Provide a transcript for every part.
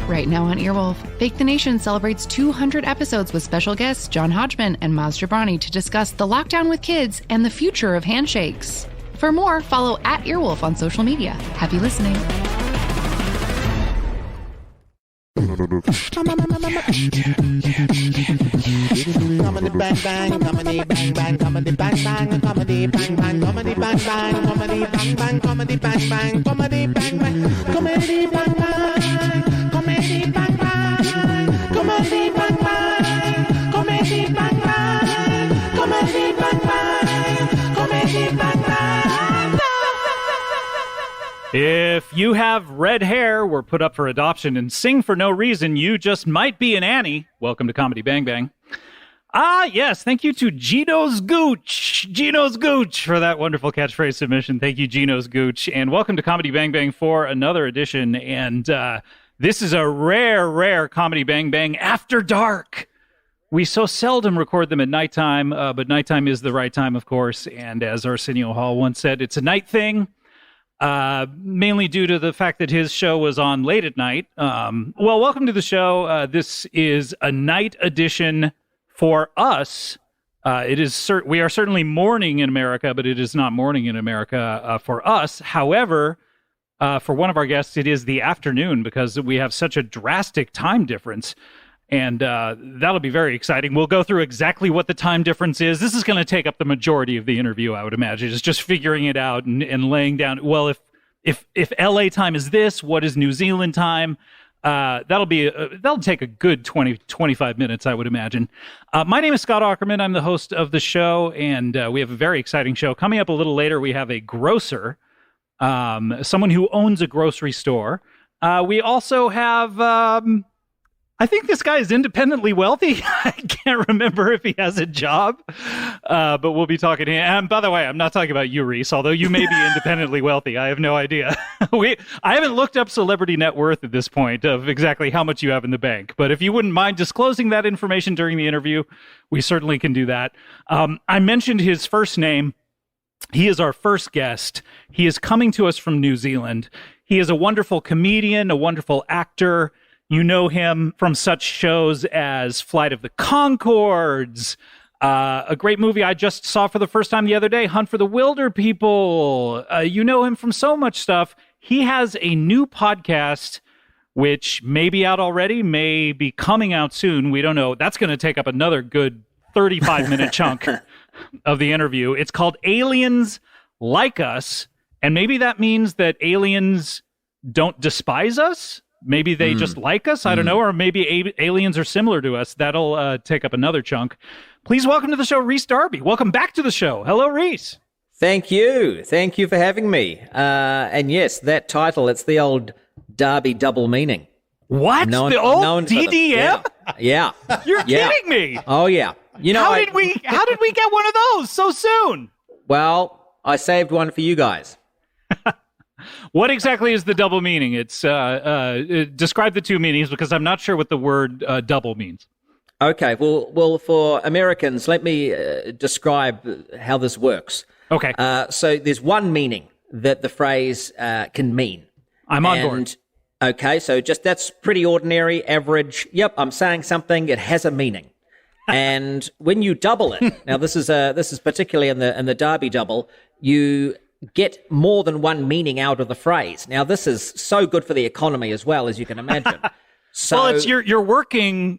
Right now on Earwolf, Fake the Nation celebrates 200 episodes with special guests John Hodgman and Maz Jobrani to discuss the lockdown with kids and the future of handshakes. For more, follow @Earwolf on social media. Happy listening. Comedy bang bang, comedy bang bang, comedy bang bang, comedy bang bang, comedy bang bang, comedy bang bang, comedy bang bang, comedy bang bang, comedy bang bang, comedy bang bang, comedy bang bang, comedy bang bang, comedy bang bang, comedy bang bang. If you have red hair, were put up for adoption, and sing for no reason, you just might be an Annie. Welcome to Comedy Bang Bang. Yes, thank you to Gino's Gooch, for that wonderful catchphrase submission. Thank you, Gino's Gooch, and welcome to Comedy Bang Bang for another edition. And this is a rare Comedy Bang Bang after dark. We so seldom record them at nighttime, but nighttime is the right time, of course. And as Arsenio Hall once said, it's a night thing. Mainly due to the fact that his show was on late at night. Well, welcome to the show. This is a night edition for us. We are certainly morning in America, but it is not morning in America for us. However, for one of our guests, it is the afternoon because we have such a drastic time difference. And that'll be very exciting. We'll go through exactly what the time difference is. This is going to take up the majority of the interview, I would imagine. It's just figuring it out and laying down, well, if LA time is this, what is New Zealand time? That'll take a good 25 minutes, I would imagine. My name is Scott Aukerman. I'm the host of the show, and we have a very exciting show. Coming up a little later, we have a grocer, someone who owns a grocery store. We also have... I think this guy is independently wealthy. I can't remember if he has a job, but we'll be talking to him. And by the way, I'm not talking about you, Rhys, although you may be independently wealthy. I have no idea. I haven't looked up celebrity net worth at this point of exactly how much you have in the bank. But if you wouldn't mind disclosing that information during the interview, we certainly can do that. I mentioned his first name. He is our first guest. He is coming to us from New Zealand. He is a wonderful comedian, a wonderful actor. You know him from such shows as Flight of the Conchords, a great movie I just saw for the first time the other day, Hunt for the Wilder People. You know him from so much stuff. He has a new podcast, which may be out already, may be coming out soon. We don't know. That's going to take up another good 35-minute chunk of the interview. It's called Aliens Like Us, and maybe that means that aliens don't despise us. Maybe they just like us. I don't know. Or maybe aliens are similar to us. That'll take up another chunk. Please welcome to the show, Rhys Darby. Welcome back to the show. Hello, Rhys. Thank you. Thank you for having me. And yes, that title, it's the old Darby double meaning. What? The old DDM? Yeah. You're kidding me. Oh, yeah. You know, how did we get one of those so soon? Well, I saved one for you guys. What exactly is the double meaning? It's describe the two meanings because I'm not sure what the word double means. Okay, well, for Americans, let me describe how this works. Okay. So there's one meaning that the phrase can mean. I'm on board. Okay, so that's pretty ordinary, average. Yep, I'm saying something. It has a meaning. And when you double it, now this is particularly in the Darby double, you get more than one meaning out of the phrase. Now, this is so good for the economy as well, as you can imagine. So, well, it's you're working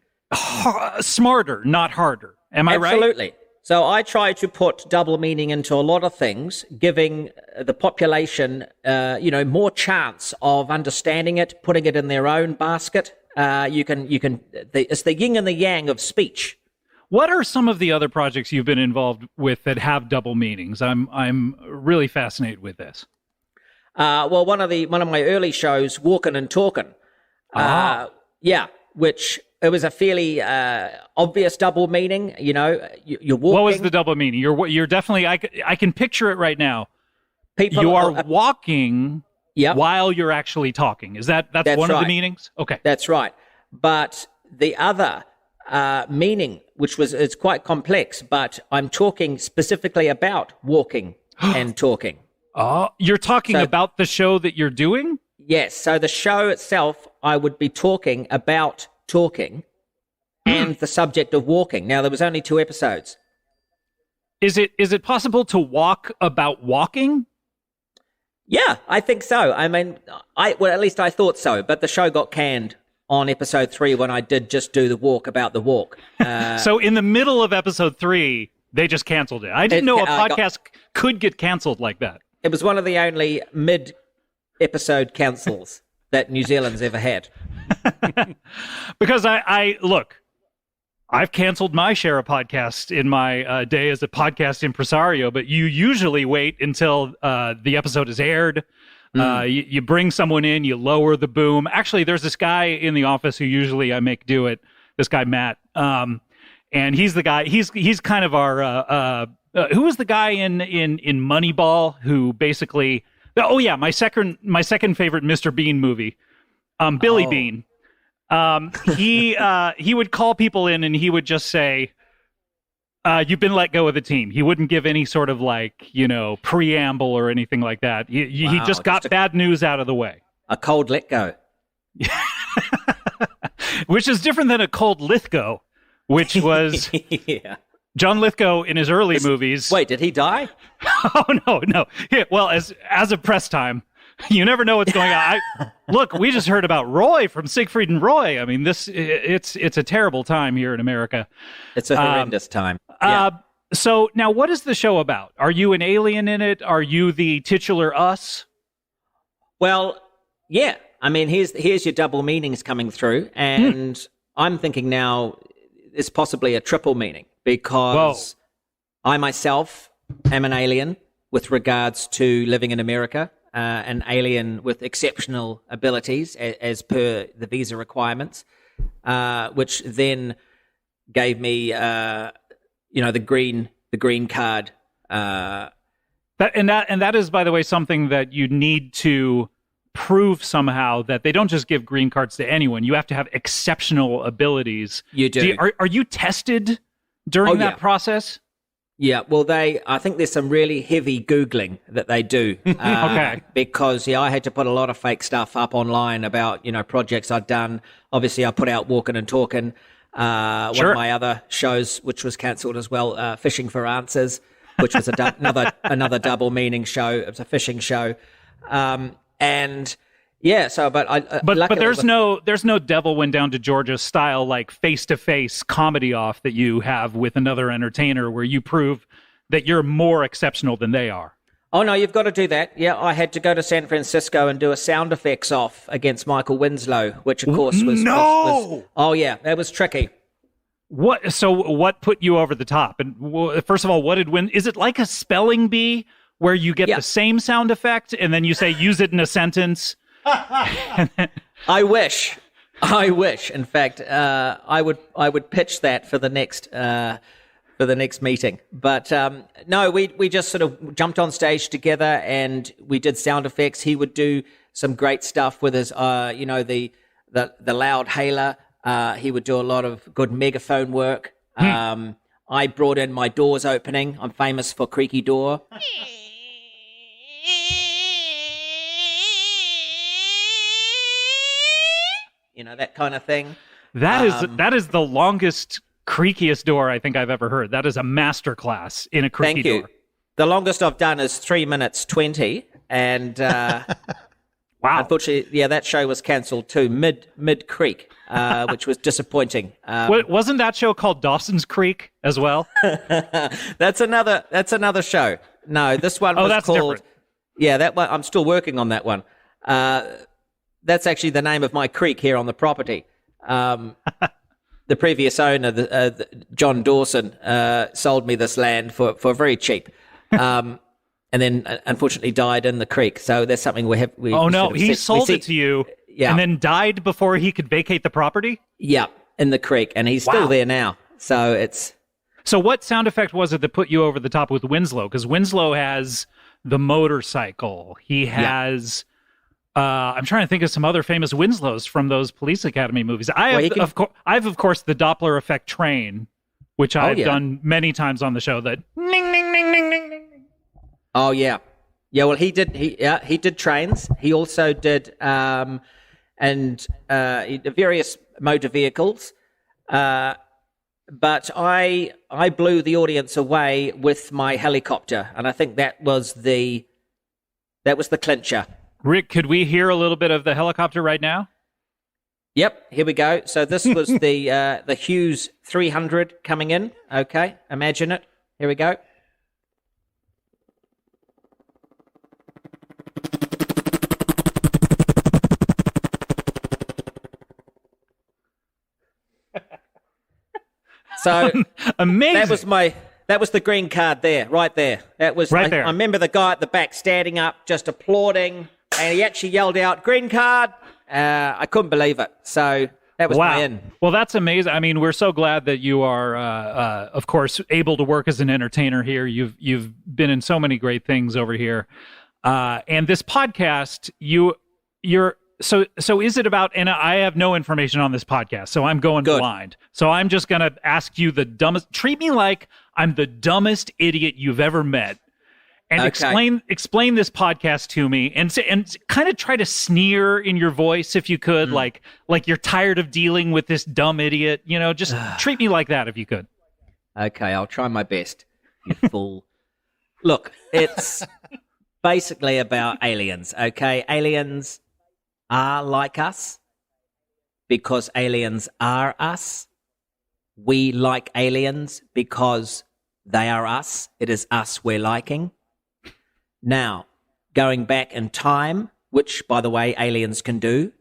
smarter, not harder. Am I right? Absolutely. So I try to put double meaning into a lot of things, giving the population, more chance of understanding it, putting it in their own basket. It's the yin and the yang of speech. What are some of the other projects you've been involved with that have double meanings? I'm really fascinated with this. Well, one of my early shows, Walkin' and Talkin'. Which it was a fairly obvious double meaning. You know, you're walking. What was the double meaning? You're definitely. I can picture it right now. You are walking while you're actually talking. Is that's one of the meanings? Okay, that's right. But the other meaning, which it's quite complex, but I'm talking specifically about walking and talking. Oh, you're talking about the show that you're doing? Yes. So the show itself, I would be talking about talking and the subject of walking. Now, there was only 2 episodes. Is it possible to walk about walking? Yeah, I think so. I mean, well, at least I thought so. But the show got canned on episode 3 when I did just do the walk about the walk. So in the middle of episode 3, they just canceled it. I didn't know a podcast could get canceled like that. It was one of the only mid-episode cancels that New Zealand's ever had. Because I look, I've canceled my share of podcasts in my day as a podcast impresario, but you usually wait until the episode is aired. You bring someone in, you lower the boom. Actually, there's this guy in the office who usually I make do it. This guy, Matt. And he's the guy, he's kind of our, who was the guy in Moneyball who basically, oh yeah, my second favorite Mr. Bean movie, Billy Bean. He would call people in and he would just say, you've been let go of the team. He wouldn't give any sort of preamble or anything like that. He just got bad news out of the way. A cold let go. Which is different than a cold Lithgow, which was John Lithgow in his early movies. Wait, did he die? Oh, no. Yeah, well, as of press time, you never know what's going on. Look, we just heard about Roy from Siegfried and Roy. I mean, it's a terrible time here in America. It's a horrendous time. Yeah. So now what is the show about? Are you an alien in it? Are you the titular us? Well, yeah. I mean, here's your double meanings coming through. And I'm thinking now it's possibly a triple meaning because I myself am an alien with regards to living in America. An alien with exceptional abilities as per the visa requirements, which then gave me, the green card. That is, by the way, something that you need to prove somehow that they don't just give green cards to anyone. You have to have exceptional abilities. You do. Are you tested during that process? Yeah, well, I think there's some really heavy Googling that they do. Okay. Because, I had to put a lot of fake stuff up online about, projects I'd done. Obviously, I put out Walking and Talking. One of my other shows, which was cancelled as well, Fishing for Answers, which was another double meaning show. It was a fishing show. But there's no Devil Went Down to Georgia style face-to-face comedy off that you have with another entertainer where you prove that you're more exceptional than they are. Oh no, you've got to do that. Yeah, I had to go to San Francisco and do a sound effects off against Michael Winslow, which of course was that was tricky. What put you over the top? And first of all, is it like a spelling bee where you get the same sound effect and then you say use it in a sentence? I wish. In fact, I would pitch that for the next meeting. But no, we just sort of jumped on stage together and we did sound effects. He would do some great stuff with his, the loud hailer. He would do a lot of good megaphone work. I brought in my doors opening. I'm famous for creaky door. That kind of thing. That is the longest, creakiest door I think I've ever heard. That is a masterclass in a creaky door. Thank you. The longest I've done is 3 minutes 20, and wow. Unfortunately, that show was cancelled too mid creek, which was disappointing. Wasn't that show called Dawson's Creek as well? That's another show. No, this one was that's called. Different. Yeah, that one. I'm still working on that one. That's actually the name of my creek here on the property. The previous owner, John Dawson, sold me this land for very cheap, and then unfortunately died in the creek. So that's something we have. He sold it to you, and then died before he could vacate the property. Yeah, in the creek, and he's still there now. So it's. So what sound effect was it that put you over the top with Winslow? Because Winslow has the motorcycle. He has. I'm trying to think of some other famous Winslows from those Police Academy movies. I have, of course, the Doppler effect train, which I've done many times on the show. That ning, ning, ning, ning, ning, ning. Oh, yeah. Yeah, well, he did trains. He also did various motor vehicles. But I blew the audience away with my helicopter, and I think that was the clincher. Rick, could we hear a little bit of the helicopter right now? Yep, here we go. So this was the Hughes 300 coming in. Okay, imagine it. Here we go. So amazing. That was the green card there, right there. That was right there. I remember the guy at the back standing up, just applauding, and he actually yelled out, "Green card!" I couldn't believe it. So that was my in. Well, that's amazing. I mean, we're so glad that you are, of course, able to work as an entertainer here. You've been in so many great things over here, and this podcast, you're. So is it about, and I have no information on this podcast, so I'm going blind. So I'm just going to ask you treat me like I'm the dumbest idiot you've ever met, and explain this podcast to me, and kind of try to sneer in your voice if you could, like you're tired of dealing with this dumb idiot, just treat me like that if you could. Okay, I'll try my best, you fool. Look, it's basically about aliens, okay? Aliens are like us because aliens are us. We like aliens because they are us. It is us we're liking. Now, going back in time, which, by the way, aliens can do,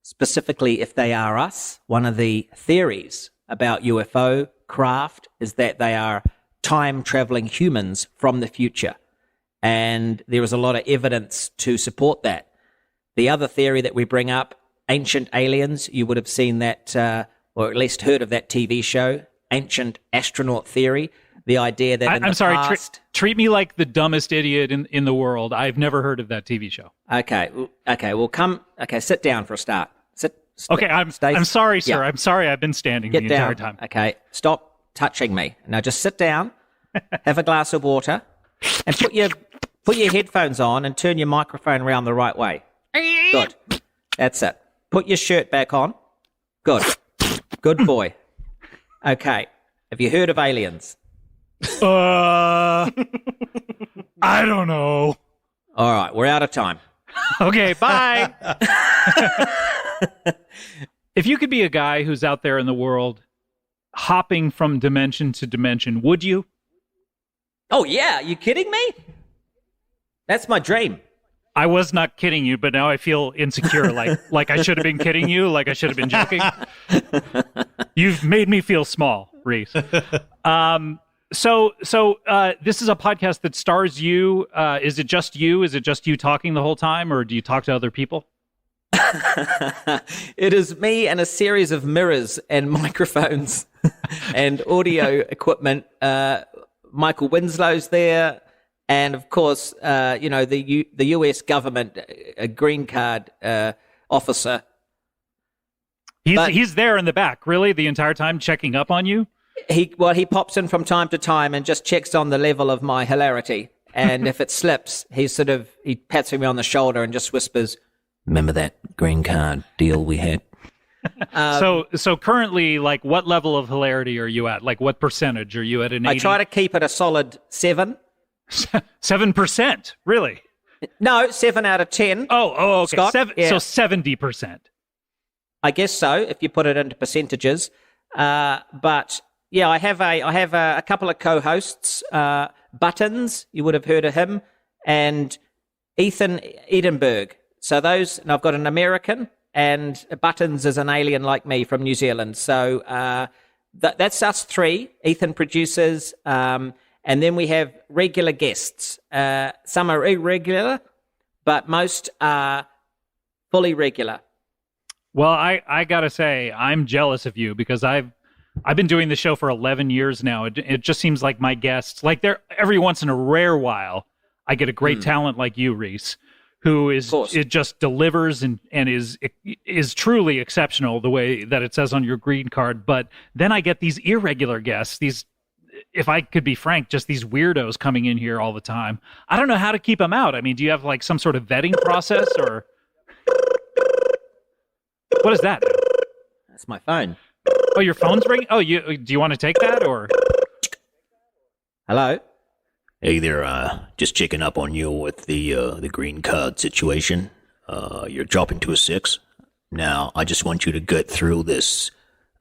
specifically if they are us, one of the theories about UFO craft is that they are time-traveling humans from the future. And there is a lot of evidence to support that. The other theory that we bring up, ancient aliens, you would have seen that, or at least heard of that TV show, Ancient Astronaut Theory. The idea that I'm sorry, treat me like the dumbest idiot in the world. I've never heard of that TV show. Okay, well, sit down for a start. Okay, I'm sorry, sir. Yeah. I'm sorry I've been standing the entire time. Okay, stop touching me. Now just sit down, have a glass of water, and put your headphones on and turn your microphone around the right way. Good. That's it. Put your shirt back on. Good. Good boy. Okay. Have you heard of aliens? I don't know. All right. We're out of time. Okay. Bye. If you could be a guy who's out there in the world hopping from dimension to dimension, would you? Oh, yeah. Are you kidding me? That's my dream. I was not kidding you, but now I feel insecure, like I should have been kidding you, like I should have been joking. You've made me feel small, Rhys. So this is a podcast that stars you. Is it just you? Is it just you talking the whole time, or do you talk to other people? It is me and a series of mirrors and microphones and audio equipment. Michael Winslow's there. And of course, the U.S. government, a green card officer. He's there in the back, really, the entire time, checking up on you. He pops in from time to time and just checks on the level of my hilarity. And if it slips, he pats me on the shoulder and just whispers, "Remember that green card deal we had?" So currently, like, what level of hilarity are you at? Like, what percentage are you at? An 80? I try to keep it a solid 7. 7%, really? No, 7 out of 10. Oh, okay. Scott, So 70%. I guess so, if you put it into percentages. But yeah, I have a couple of co-hosts. Buttons, you would have heard of him, and Ethan Edinburgh. So those, and I've got an American, and Buttons is an alien like me from New Zealand. So that's us three. Ethan produces. And then we have regular guests. Some are irregular, but most are fully regular. Well, I gotta say, I'm jealous of you because I've been doing the show for 11 years now. It just seems like my guests, like every once in a rare while, I get a great talent like you, Rhys, who it just delivers and is truly exceptional the way that it says on your green card. But then I get these irregular guests, these if I could be frank, just these weirdos coming in here all the time. I don't know how to keep them out. I mean, do you have like some sort of vetting process or what is that? That's my phone. Oh, your phone's ringing? Oh, do you want to take that or? Hello? Hey there, just checking up on you with the green card situation. You're dropping to a 6. Now, I just want you to get through this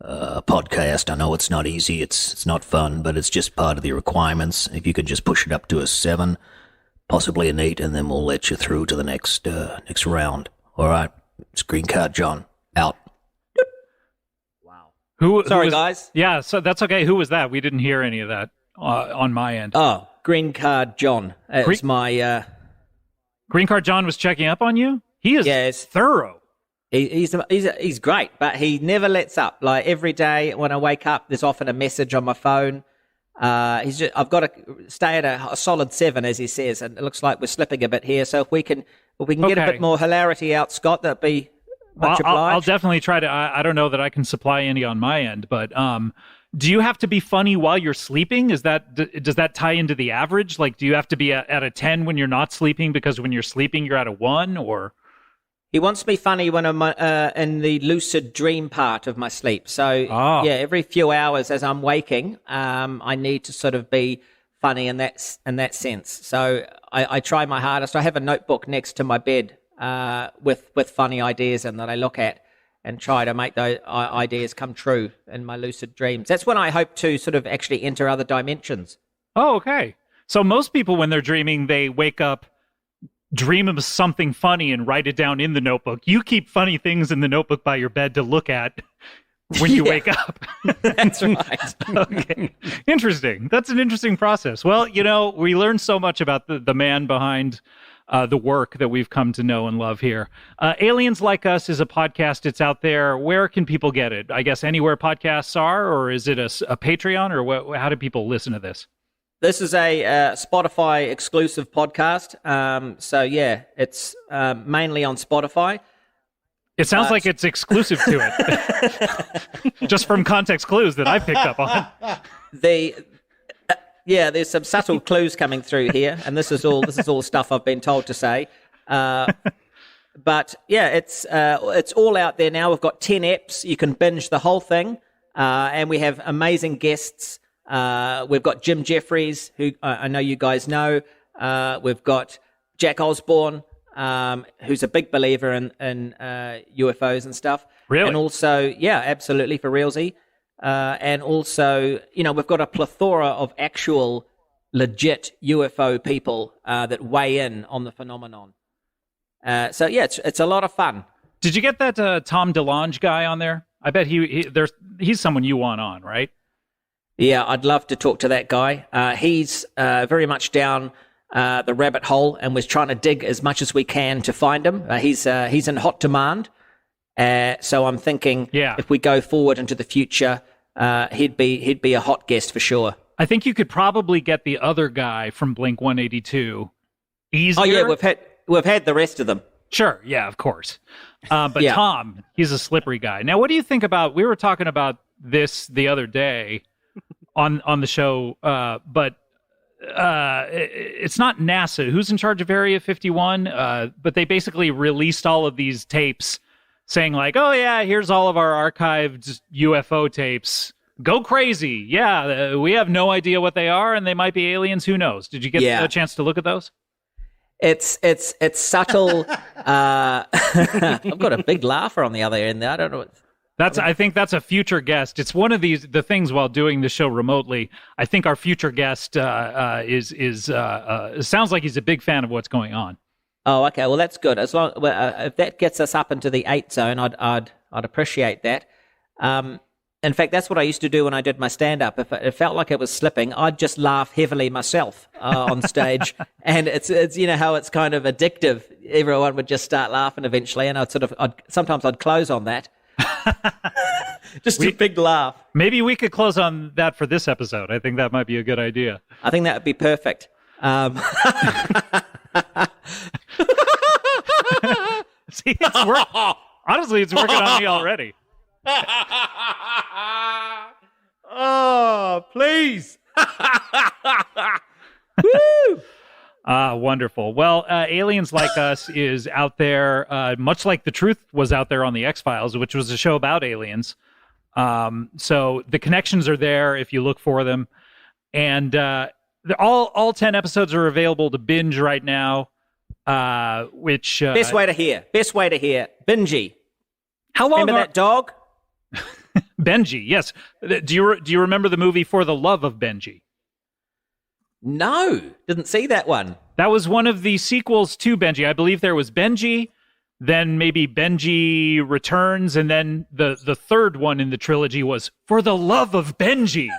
podcast. I know it's not easy, it's not fun, but it's just part of the requirements. If you could just push it up to a 7, possibly an 8, and then we'll let you through to the next round. All right, it's Green Card John, out. Wow. Sorry, guys. Yeah, so that's okay. Who was that? We didn't hear any of that on my end. Oh, Green Card John. It was my... Green Card John was checking up on you? He is thorough. He's great, but he never lets up. Like every day when I wake up, there's often a message on my phone. I've got to stay at a solid 7, as he says, and it looks like we're slipping a bit here. So if we can get a bit more hilarity out, Scott, that'd be much obliged. I'll definitely try to. I don't know that I can supply any on my end, but do you have to be funny while you're sleeping? Does that tie into the average? Like, do you have to be at a 10 when you're not sleeping because when you're sleeping you're at a 1, or? He wants me funny when I'm in the lucid dream part of my sleep. So, yeah, every few hours as I'm waking, I need to sort of be funny in that sense. So I try my hardest. I have a notebook next to my bed with funny ideas in that I look at and try to make those ideas come true in my lucid dreams. That's when I hope to sort of actually enter other dimensions. Oh, okay. So most people, when they're dreaming, they wake up, dream of something funny and write it down in the notebook. You keep funny things in the notebook by your bed to look at when you wake up. That's right. Okay. Interesting. That's an interesting process. Well, we learned so much about the man behind the work that we've come to know and love here. Aliens Like Us is a podcast. It's out there. Where can people get it? I guess anywhere podcasts are, or is it a Patreon, or how do people listen to this? This is a Spotify exclusive podcast. So yeah, it's mainly on Spotify. It sounds like it's exclusive to it. Just from context clues that I picked up on. There's some subtle clues coming through here, and this is all stuff I've been told to say. But yeah, it's all out there now. We've got 10 eps. You can binge the whole thing, and we have amazing guests. We've got Jim Jeffries, who I know you guys know. We've got Jack Osborne, who's a big believer in UFOs and stuff. Really? And also, yeah, absolutely, for realsy. And also, we've got a plethora of actual legit UFO people that weigh in on the phenomenon. So yeah, it's a lot of fun. Did you get that Tom DeLonge guy on there? I bet he's someone you want on, right? Yeah, I'd love to talk to that guy. He's very much down the rabbit hole, and we're trying to dig as much as we can to find him. He's in hot demand. So I'm thinking, if we go forward into the future, he'd be a hot guest for sure. I think you could probably get the other guy from Blink 182 easier. Oh yeah, we've had the rest of them. Sure, yeah, of course. But yeah. Tom, he's a slippery guy. Now, what do you think about? We were talking about this the other day on the show, but it's not NASA who's in charge of Area 51, but they basically released all of these tapes saying like, oh yeah, here's all of our archived UFO tapes. Go crazy. Yeah, we have no idea what they are, and they might be aliens. Who knows? Did you get a chance to look at those? It's subtle. I've got a big laugher on the other end there. I don't know what... I think that's a future guest. It's one of the things while doing the show remotely. I think our future guest sounds like he's a big fan of what's going on. Oh, okay. Well, that's good. As long if that gets us up into the 8 zone, I'd appreciate that. In fact, that's what I used to do when I did my stand-up. If it felt like it was slipping, I'd just laugh heavily myself on stage. And it's how it's kind of addictive. Everyone would just start laughing eventually, and sometimes I'd close on that. Just a big laugh. Maybe we could close on that for this episode. I think that might be a good idea. I think that would be perfect. See, honestly, it's working on me already. Oh, please. Woo! Wonderful. Well, Aliens Like Us is out there, much like The Truth was out there on The X-Files, which was a show about aliens. So the connections are there if you look for them. And all 10 episodes are available to binge right now, which... Best way to hear. Benji. How long Remember that dog? Benji, yes. Do you remember the movie For the Love of Benji? No, didn't see that one. That was one of the sequels to Benji. I believe there was Benji, then maybe Benji Returns, and then the third one in the trilogy was For the Love of Benji.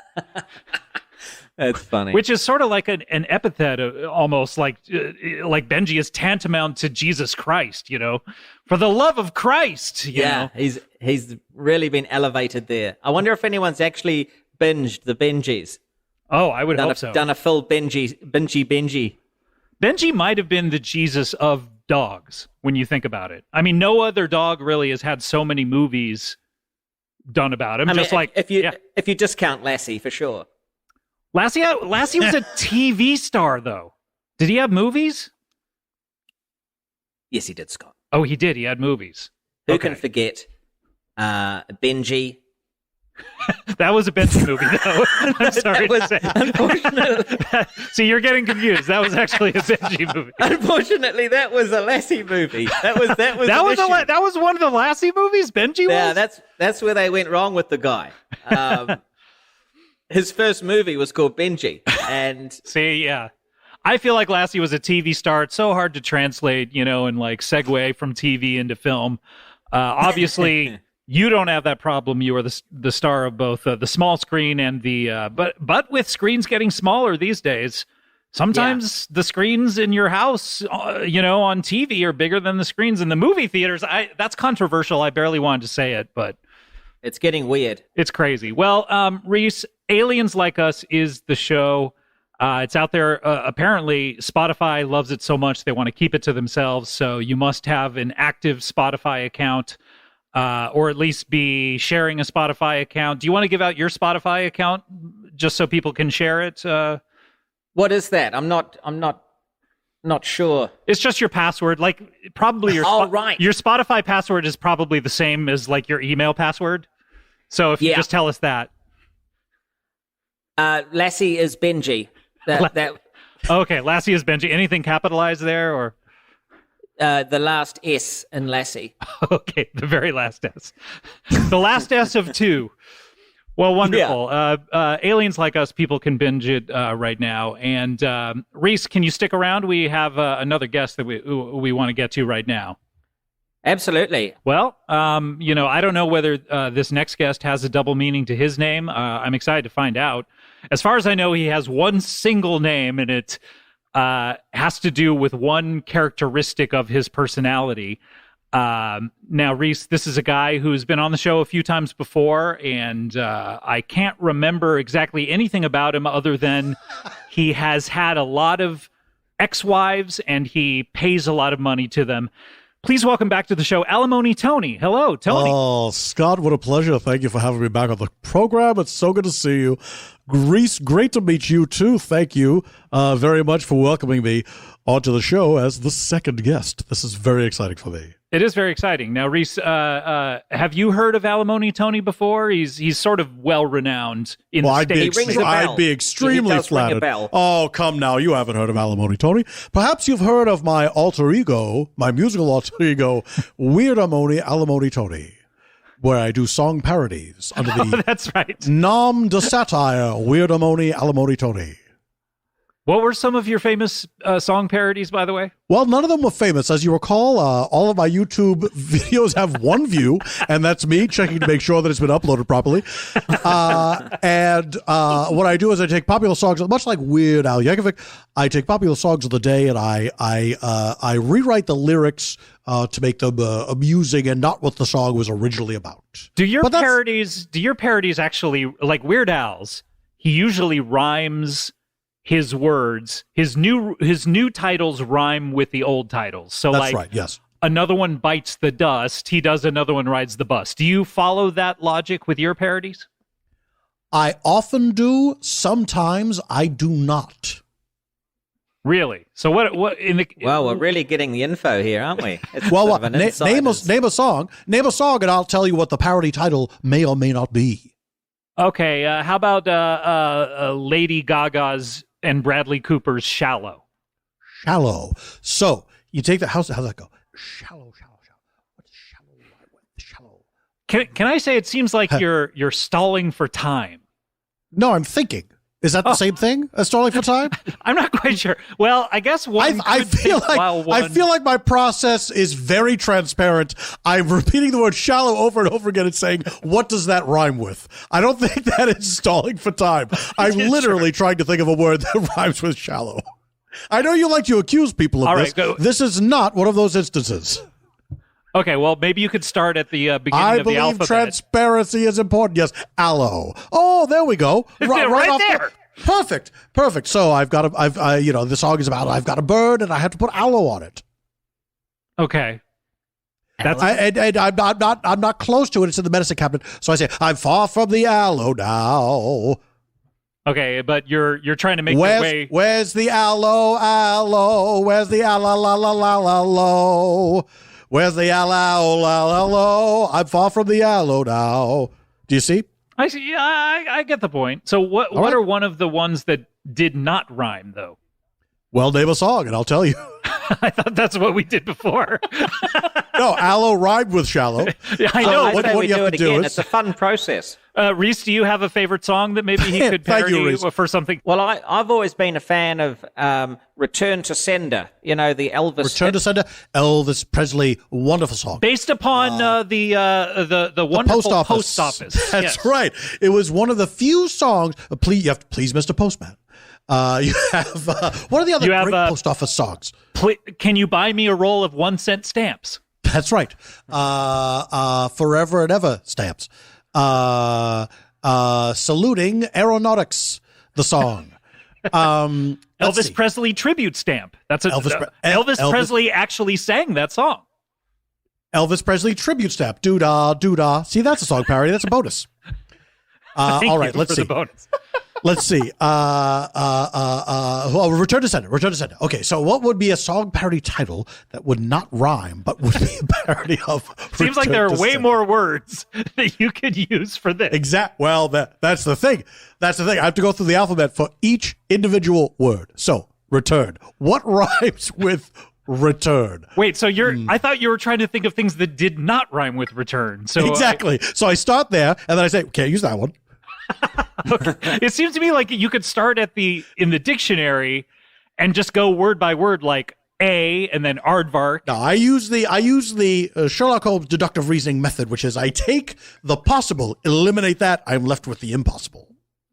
That's funny. Which is sort of like an epithet, almost like Benji is tantamount to Jesus Christ, For the love of Christ, you know? He's really been elevated there. I wonder if anyone's actually binged the Benjis. Oh, I would hope so. Done a full Benji. Benji might have been the Jesus of dogs when you think about it. I mean, no other dog really has had so many movies done about him. If you discount Lassie, for sure. Lassie was a TV star, though. Did he have movies? Yes, he did, Scott. Oh, he did. He had movies. Who can forget Benji? That was a Benji movie, though. I'm sorry to say. Unfortunately, see, you're getting confused. That was actually a Benji movie. Unfortunately, that was a Lassie movie. That was one of the Lassie movies. Benji was. Yeah, that's where they went wrong with the guy. His first movie was called Benji, and see, yeah. I feel like Lassie was a TV star. It's so hard to translate, and like segue from TV into film. Obviously. You don't have that problem. You are the star of both the small screen and the but with screens getting smaller these days, sometimes the screens in your house, on TV are bigger than the screens in the movie theaters. That's controversial. I barely wanted to say it, but it's getting weird. It's crazy. Well, Rhys, Aliens Like Us is the show. It's out there. Apparently, Spotify loves it so much they want to keep it to themselves. So you must have an active Spotify account. Or at least be sharing a Spotify account. Do you want to give out your Spotify account just so people can share it? What is that? I'm not sure. It's just your password. Like probably your your Spotify password is probably the same as like your email password. So if you just tell us that. Lassie is Benji. Okay, Lassie is Benji. Anything capitalized there or? The last S in Lassie. Okay, the very last S. The last S of two. Well, wonderful. Yeah. Aliens Like Us, people can binge it right now. And Rhys, can you stick around? We have another guest that we want to get to right now. Absolutely. Well, I don't know whether this next guest has a double meaning to his name. I'm excited to find out. As far as I know, he has one single name, and it has to do with one characteristic of his personality. Now, Rhys, this is a guy who's been on the show a few times before, and I can't remember exactly anything about him other than he has had a lot of ex-wives and he pays a lot of money to them. Please welcome back to the show, Alimony Tony. Hello, Tony. Oh, Scott, what a pleasure. Thank you for having me back on the program. It's so good to see you. Rhys, great to meet you, too. Thank you very much for welcoming me onto the show as the second guest. This is very exciting for me. It is very exciting. Now, Rhys, have you heard of Alimony Tony before? He's sort of well-renowned in the States. I'd be extremely flattered. Oh, come now. You haven't heard of Alimony Tony. Perhaps you've heard of my alter ego, my musical alter ego, Weird Alimony Tony, where I do song parodies under the that's right. nom de satire, Weird Alimony Tony. What were some of your famous song parodies, by the way? Well, none of them were famous. As you recall, all of my YouTube videos have one view, and that's me checking to make sure that it's been uploaded properly. And what I do is I take popular songs, much like Weird Al Yankovic, I take popular songs of the day and I rewrite the lyrics to make them amusing and not what the song was originally about. Do your parodies actually, like Weird Al's, he usually rhymes his words, his new titles rhyme with the old titles. So that's right, yes. Another one bites the dust, he does another one rides the bus. Do you follow that logic with your parodies? I often do. Sometimes I do not. Really? So what in the Well, we're really getting the info here, aren't we? It's Well, sort of what? an insider's- Name a song. Name a song, and I'll tell you what the parody title may or may not be. Okay, how about Lady Gaga's and Bradley Cooper's "Shallow"? Shallow. So you take the how's that go? Shallow. What's shallow? Can I say it seems like you're stalling for time? No, I'm thinking. Is that the same thing as stalling for time? I'm not quite sure. Well, I guess one. I could feel think like while one... I feel like my process is very transparent. I'm repeating the word shallow over and over again and saying, "What does that rhyme with?" I don't think that is stalling for time. I'm literally trying to think of a word that rhymes with shallow. I know you like to accuse people of All this. right, go. This is not one of those instances. Okay, well, maybe you could start at the beginning I of the believe alphabet. transparency is important. Yes, aloe. Oh, there we go. Right off there. Perfect. So the song is about I've got a bird and I have to put aloe on it. Okay, that's I'm not close to it. It's in the medicine cabinet. So I say I'm far from the aloe now. okay, but you're trying to make your way. Where's the aloe? Where's the aloe? Where's the aloe? I'm far from the aloe now. Do you see? I see. Yeah, I get the point. So what right. are one of the ones that did not rhyme though? Well, name a song and I'll tell you. I thought that's what we did before. No, aloe rhymed with shallow. Yeah, I know. I say we you do have it to do again. is- It's a fun process. Rhys, do you have a favorite song that maybe he could Thank you, parody Rhys. for something? Well, I've always been a fan of Return to Sender. You know, the Elvis. Return to Sender, Elvis Presley, wonderful song. Based upon the wonderful post office. That's Yes. right. It was one of the few songs. Please, Mr. Postman. You have what are the other You have, great post office songs? Can you buy me a roll of 1-cent stamps? That's right. Forever and ever stamps. Saluting aeronautics. The song. Elvis Presley tribute stamp. That's a Elvis Presley actually sang that song. Elvis Presley tribute stamp. Doo-dah, doo-dah. See, that's a song parody. That's a bonus. Thank all right, you let's for see. the bonus. Let's see. Return to Sender. Okay, so what would be a song parody title that would not rhyme, but would be a parody of Seems like there are way more words that you could use for this. Well, that's the thing. I have to go through the alphabet for each individual word. So, return. What rhymes with return? Wait, so I thought you were trying to think of things that did not rhyme with return. So Exactly. So I start there, and then I say, can't use that one. It seems to me like you could start in the dictionary and just go word by word, like a and then aardvark. No, I use the Sherlock Holmes deductive reasoning method, which is I take the possible, eliminate that, I'm left with the impossible.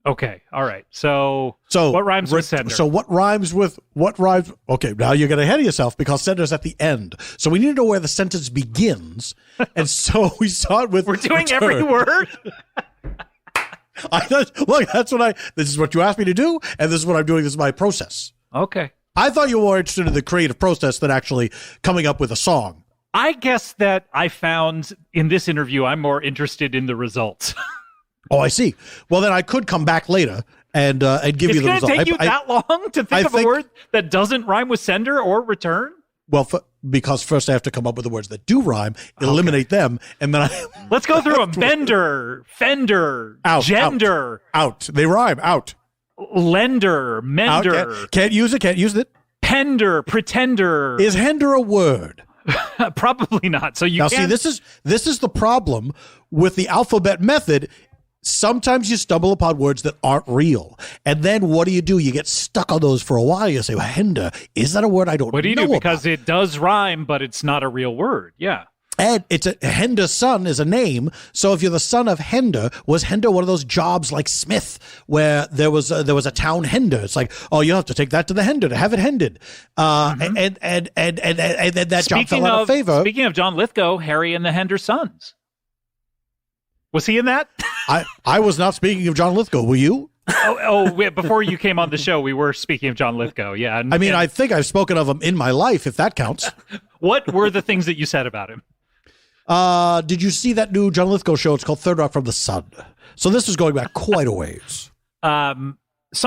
Okay, all right. So what rhymes with sender? So what rhymes with what rhymes? Okay, now you're getting ahead of yourself because sender's at the end. So we need to know where the sentence begins, and so we start with. We're doing return. every word. This is what you asked me to do, and this is what I'm doing. This is my process. Okay. I thought you were more interested in the creative process than actually coming up with a song. I guess that I found in this interview, I'm more interested in the results. Oh, I see. Well, then I could come back later and give you the result. It's going to take you that long to think of a word that doesn't rhyme with sender or return? Well, because first I have to come up with the words that do rhyme, eliminate them, and then Let's go through them. Bender, fender, out, gender. Out. They rhyme. Out. Lender, mender. Out. Can't use it. Pender, pretender. Is hender a word? Probably not. So you now can't... see, this is the problem with the alphabet method. Sometimes you stumble upon words that aren't real. And then what do? You get stuck on those for a while. You say, well, hender, is that a word I don't know What do you do? Because about? it does rhyme, but it's not a real word. Yeah. And Hender's son is a name. So if you're the son of Hender, was Hender one of those jobs like Smith where there was a town Hender? It's like, oh, you have to take that to the Hender to have it hended. And then that job fell out of favor. Speaking of John Lithgow, Harry and the Hender Sons. Was he in that? I was not speaking of John Lithgow. Were you? Before you came on the show, we were speaking of John Lithgow. Yeah. I think I've spoken of him in my life, if that counts. What were the things that you said about him? Did you see that new John Lithgow show? It's called Third Rock from the Sun. So this is going back quite a ways. Some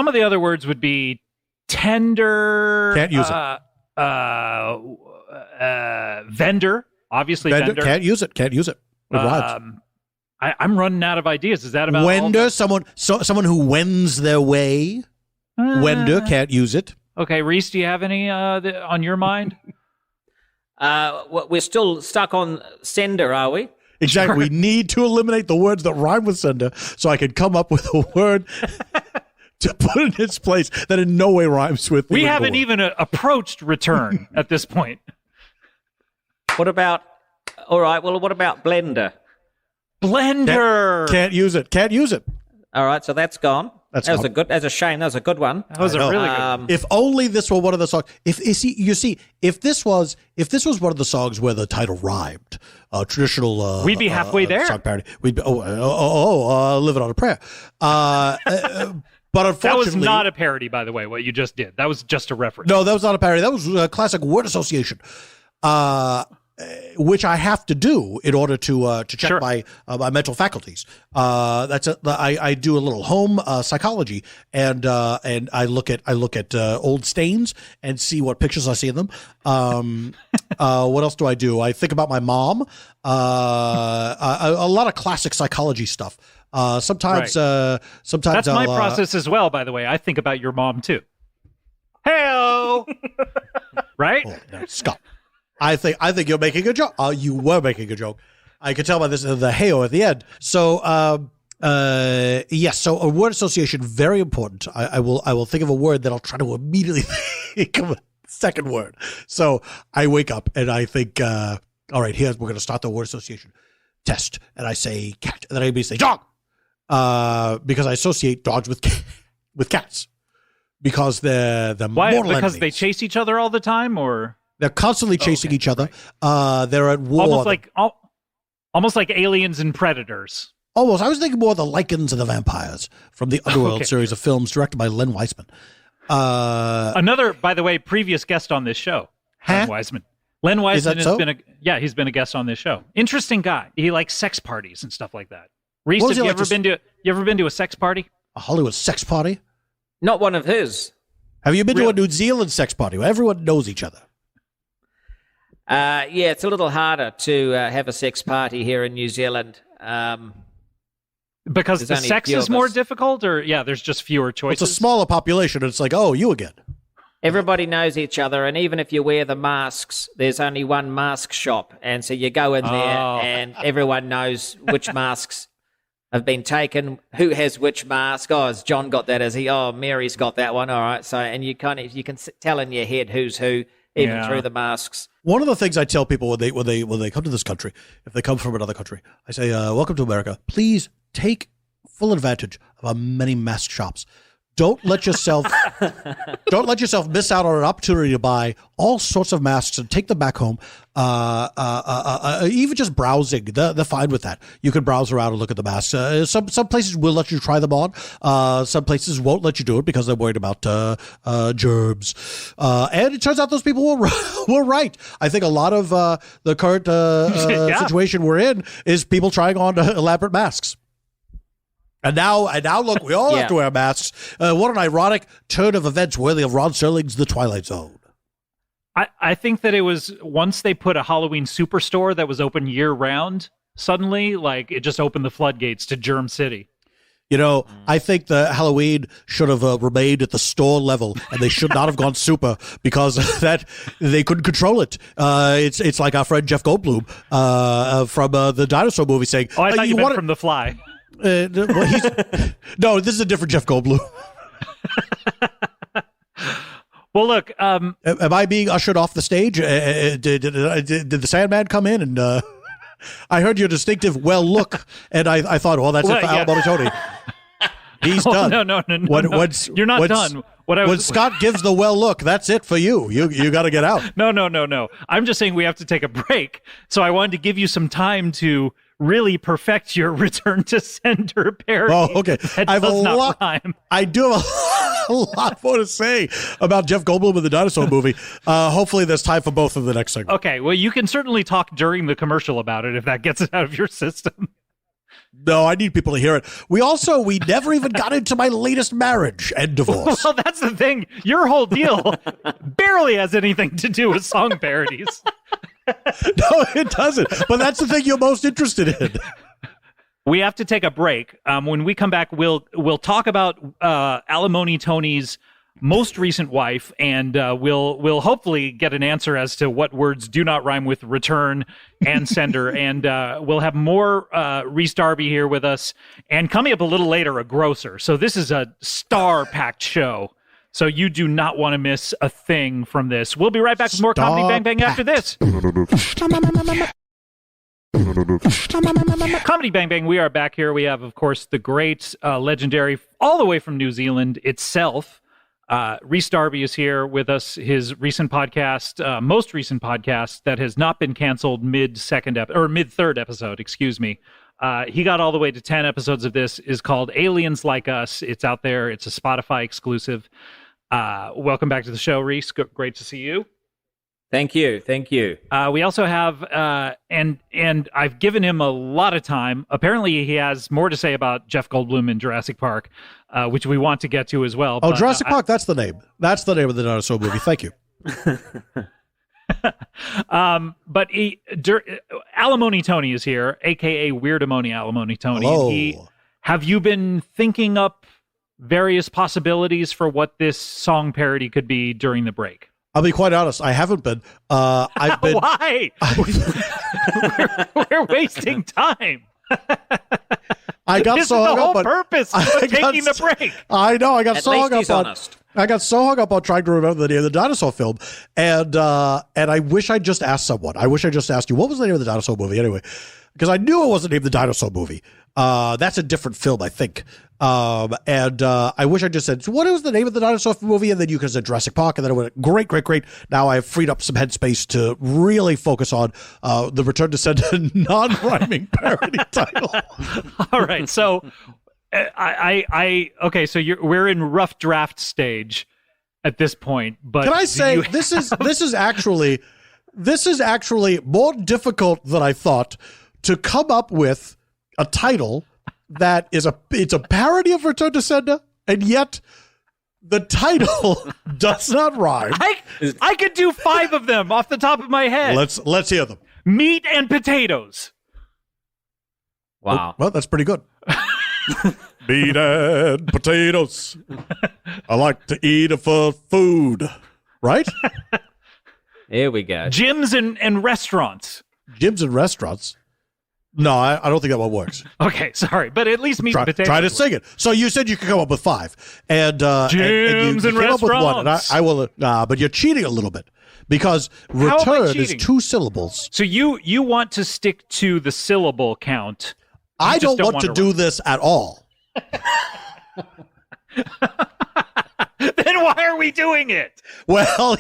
of the other words would be tender. Can't use it. Vendor. Obviously, vendor. Can't use it. Can't use it. It rhymes. I'm running out of ideas. Is that about Wender? Someone who wends their way. Wender, can't use it. Okay, Rhys, do you have any on your mind? We're still stuck on sender, are we? Exactly. Sure. We need to eliminate the words that rhyme with sender so I can come up with a word to put in its place that in no way rhymes with. We haven't even approached return at this point. What about blender? Blender. Can't use it. Can't use it. All right, so that's gone. That's a shame. That was a good one. That was a really good one. If only this were one of the songs. If this was one of the songs where the title rhymed, traditional. We'd be halfway there. Song parody. We'd be living on a prayer. But unfortunately, that was not a parody, by the way. What you just did, that was just a reference. No, that was not a parody. That was a classic word association. Which I have to do in order to check Sure. my mental faculties. I do a little home psychology, and I look at old stains and see what pictures I see in them. What else do? I think about my mom. A lot of classic psychology stuff. Sometimes that's my process as well. By the way, I think about your mom too. Hey-o! Right? Oh, no, Scott. I think you're making a joke. You were making a joke. I could tell by this the hey-o at the end. So yes. So a word association, very important. I will think of a word that I'll try to immediately think of a second word. So I wake up and I think, all right, we're going to start the word association test, and I say cat, and then I say dog, because I associate dogs with cats because they're why? more Because enemies. they chase each other all the time, or. They're constantly chasing each other. They're at war. Almost like aliens and predators. Almost. I was thinking more of the Lycans and the Vampires from the Underworld series of films directed by Len Wiseman. Another, by the way, previous guest on this show, Len Wiseman. Len Wiseman has been he's been a guest on this show. Interesting guy. He likes sex parties and stuff like that. Rhys, have you ever been to a sex party? A Hollywood sex party? Not one of his. Have you been to a New Zealand sex party where everyone knows each other? Yeah, it's a little harder to have a sex party here in New Zealand. Because the sex is more difficult, or there's just fewer choices? It's a smaller population, and it's like, oh, you again. Everybody knows each other, and even if you wear the masks, there's only one mask shop, and so you go in there, and everyone knows which masks have been taken, who has which mask. Oh, has John got that? Has he? Oh, Mary's got that one. All right, so and you can tell in your head who's who, even through the masks. One of the things I tell people when they come to this country, if they come from another country, I say, welcome to America. Please take full advantage of our many mask shops. Don't let yourself miss out on an opportunity to buy all sorts of masks and take them back home. Even just browsing, they're fine with that. You can browse around and look at the masks. Some places will let you try them on. Some places won't let you do it because they're worried about germs. And it turns out those people were right. I think a lot of the current situation we're in is people trying on elaborate masks. And now, look, we all have to wear masks. What an ironic turn of events worthy of Rod Serling's The Twilight Zone. I think that it was once they put a Halloween superstore that was open year-round, suddenly, like, it just opened the floodgates to Germ City. You know, I think the Halloween should have remained at the store level, and they should not have gone super because that they couldn't control it. It's like our friend Jeff Goldblum from the dinosaur movie saying, "Oh, I thought you meant from The Fly." No, this is a different Jeff Goldblum. Well, look. Am I being ushered off the stage? Did the Sandman come in? And I heard your distinctive "well look," and I thought, well, that's it for Al Bonatoni. He's done. No. You're not done. When Scott gives the "well look," that's it for you. You got to get out. No. I'm just saying we have to take a break. So I wanted to give you some time to really perfect your return to sender parody. Oh, okay. I have a lot. Rhyme. I do have a lot more to say about Jeff Goldblum in the dinosaur movie. Hopefully there's time for both in the next segment. Okay, well, you can certainly talk during the commercial about it if that gets it out of your system. No, I need people to hear it. We never even got into my latest marriage and divorce. Well, that's the thing. Your whole deal barely has anything to do with song parodies. No, it doesn't. But that's the thing you're most interested in. We have to take a break. When we come back, we'll talk about Alimony Tony's most recent wife, and we'll hopefully get an answer as to what words do not rhyme with return and sender. And we'll have more Rhys Darby here with us, and coming up a little later, a grocer. So this is a star-packed show. So you do not want to miss a thing from this. We'll be right back with more Comedy Bang Bang after this. Comedy Bang Bang, we are back here. We have, of course, the great, legendary, all the way from New Zealand itself, Rhys Darby is here with us. His recent podcast, most recent podcast that has not been canceled mid-third episode, excuse me. He got all the way to 10 episodes of this, is called Aliens Like Us. It's out there. It's a Spotify exclusive. Welcome back to the show, Rhys. Great to see you. Thank you. We also have, and I've given him a lot of time. Apparently, he has more to say about Jeff Goldblum in Jurassic Park, which we want to get to as well. Oh, Jurassic Park, that's the name. That's the name of the dinosaur movie. Thank you. But Alimony Tony is here, a.k.a. Weirdamony Alimony Tony. Hello. Have you been thinking up various possibilities for what this song parody could be during the break? I'll be quite honest. I haven't been. I've been. Why? We're wasting time. I got this so is the hung whole up on purpose of taking the break. I know. I got At so least hung up he's on. honest. I got so hung up on trying to remember the name of the dinosaur film, and I wish I just asked someone. I wish I just asked you, what was the name of the dinosaur movie anyway? Because I knew it wasn't named the dinosaur movie. That's a different film, I think. I wish I just said, so what was the name of the dinosaur movie? And then you could have said Jurassic Park, and then it went, great. Now I have freed up some headspace to really focus on the Return to Sender non-rhyming parody title. All right, so okay, so we're in rough draft stage at this point. But can I say this is actually more difficult than I thought to come up with a title that is it's a parody of Return to Sender, and yet the title does not rhyme. I could do 5 of them off the top of my head. Let's hear them. Meat and potatoes. Wow. Well, that's pretty good. Meat and potatoes. I like to eat it for food. Right? Here we go. Gyms and restaurants. Gyms and restaurants. No, I don't think that one works. Okay, sorry, but at least meat and potatoes. Try to sing it. So you said you could come up with 5, and gyms and you came up with 1, and restaurants. I will. But you're cheating a little bit because return is 2 syllables. So you want to stick to the syllable count? I don't want to do this at all. Then why are we doing it? Well,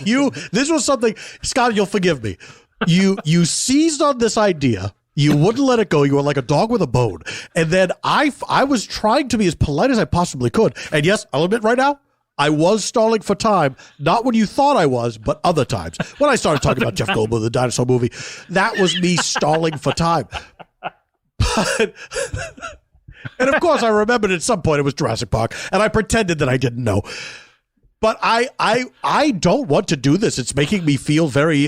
this was something, Scott, you'll forgive me. You seized on this idea. You wouldn't let it go. You were like a dog with a bone. And then I was trying to be as polite as I possibly could. And yes, I'll admit right now, I was stalling for time. Not when you thought I was, but other times. When I started talking about Jeff Goldblum, the dinosaur movie, that was me stalling for time. But, and of course, I remembered at some point it was Jurassic Park, and I pretended that I didn't know. But I don't want to do this. It's making me feel very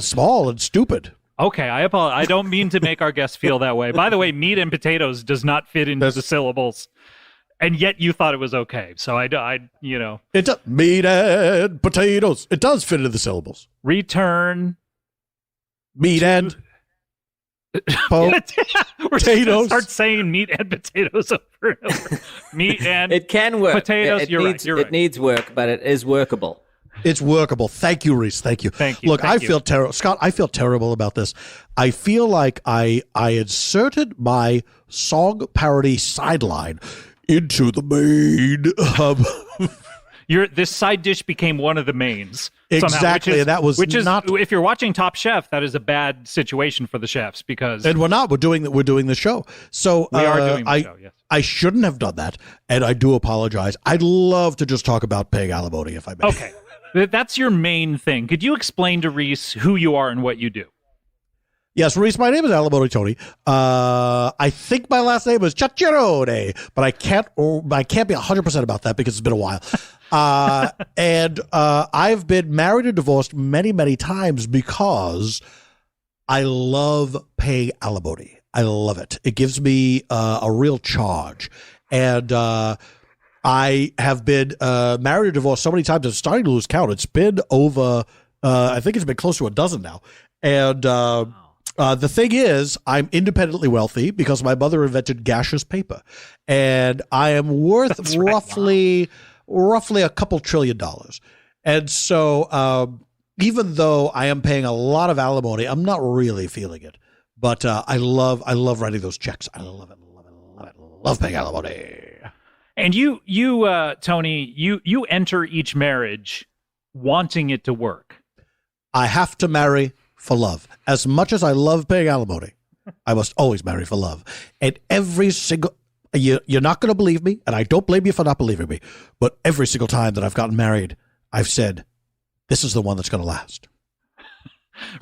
small and stupid. Okay, I apologize. I don't mean to make our guests feel that way. By the way, meat and potatoes does not fit into the syllables, and yet you thought it was okay. So It's meat and potatoes. It does fit into the syllables. Return meat and We're just gonna potatoes. start saying meat and potatoes over and over. Meat and It can work. potatoes. You're Needs, right. It needs work, but it is workable. It's workable. Thank you, Rhys. Thank you. Thank you. Look, Thank I you. feel terrible. Scott, I feel terrible about this. I feel like I inserted my song parody sideline into the main. this side dish became one of the mains. Exactly, and that was not. If you're watching Top Chef, that is a bad situation for the chefs because. And we're not. We're doing the show. So we are doing the show. Yes. I shouldn't have done that, and I do apologize. I'd love to just talk about paying alimony, if I may. Okay, that's your main thing. Could you explain to Rhys who you are and what you do? Yes, Rhys, my name is Alimony Tony. I think my last name is Chacchirone, but I can't be 100% about that because it's been a while. And I've been married and divorced many, many times because I love paying alimony. I love it. It gives me a real charge. And I have been married or divorced so many times, I'm starting to lose count. It's been over, I think it's been close to a dozen now. And the thing is, I'm independently wealthy because my mother invented gaseous paper. And I am worth roughly a couple $1 trillion. And so even though I am paying a lot of alimony, I'm not really feeling it. But I love writing those checks. I love it. Love paying alimony. And you Tony, you enter each marriage wanting it to work. I have to marry for love. As much as I love paying alimony, I must always marry for love. And every single, you're not going to believe me, and I don't blame you for not believing me, but every single time that I've gotten married, I've said, this is the one that's going to last.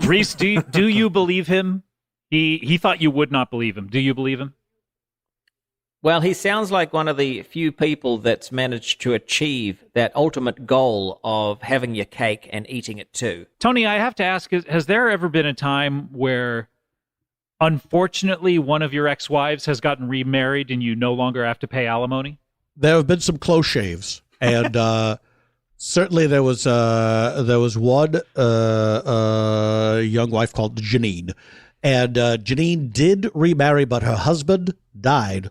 Rhys, do you believe him? He thought you would not believe him. Do you believe him? Well, he sounds like one of the few people that's managed to achieve that ultimate goal of having your cake and eating it too. Tony, I have to ask, has there ever been a time where, unfortunately, one of your ex-wives has gotten remarried and you no longer have to pay alimony? There have been some close shaves, and certainly there was one young wife called Janine, and Janine did remarry, but her husband died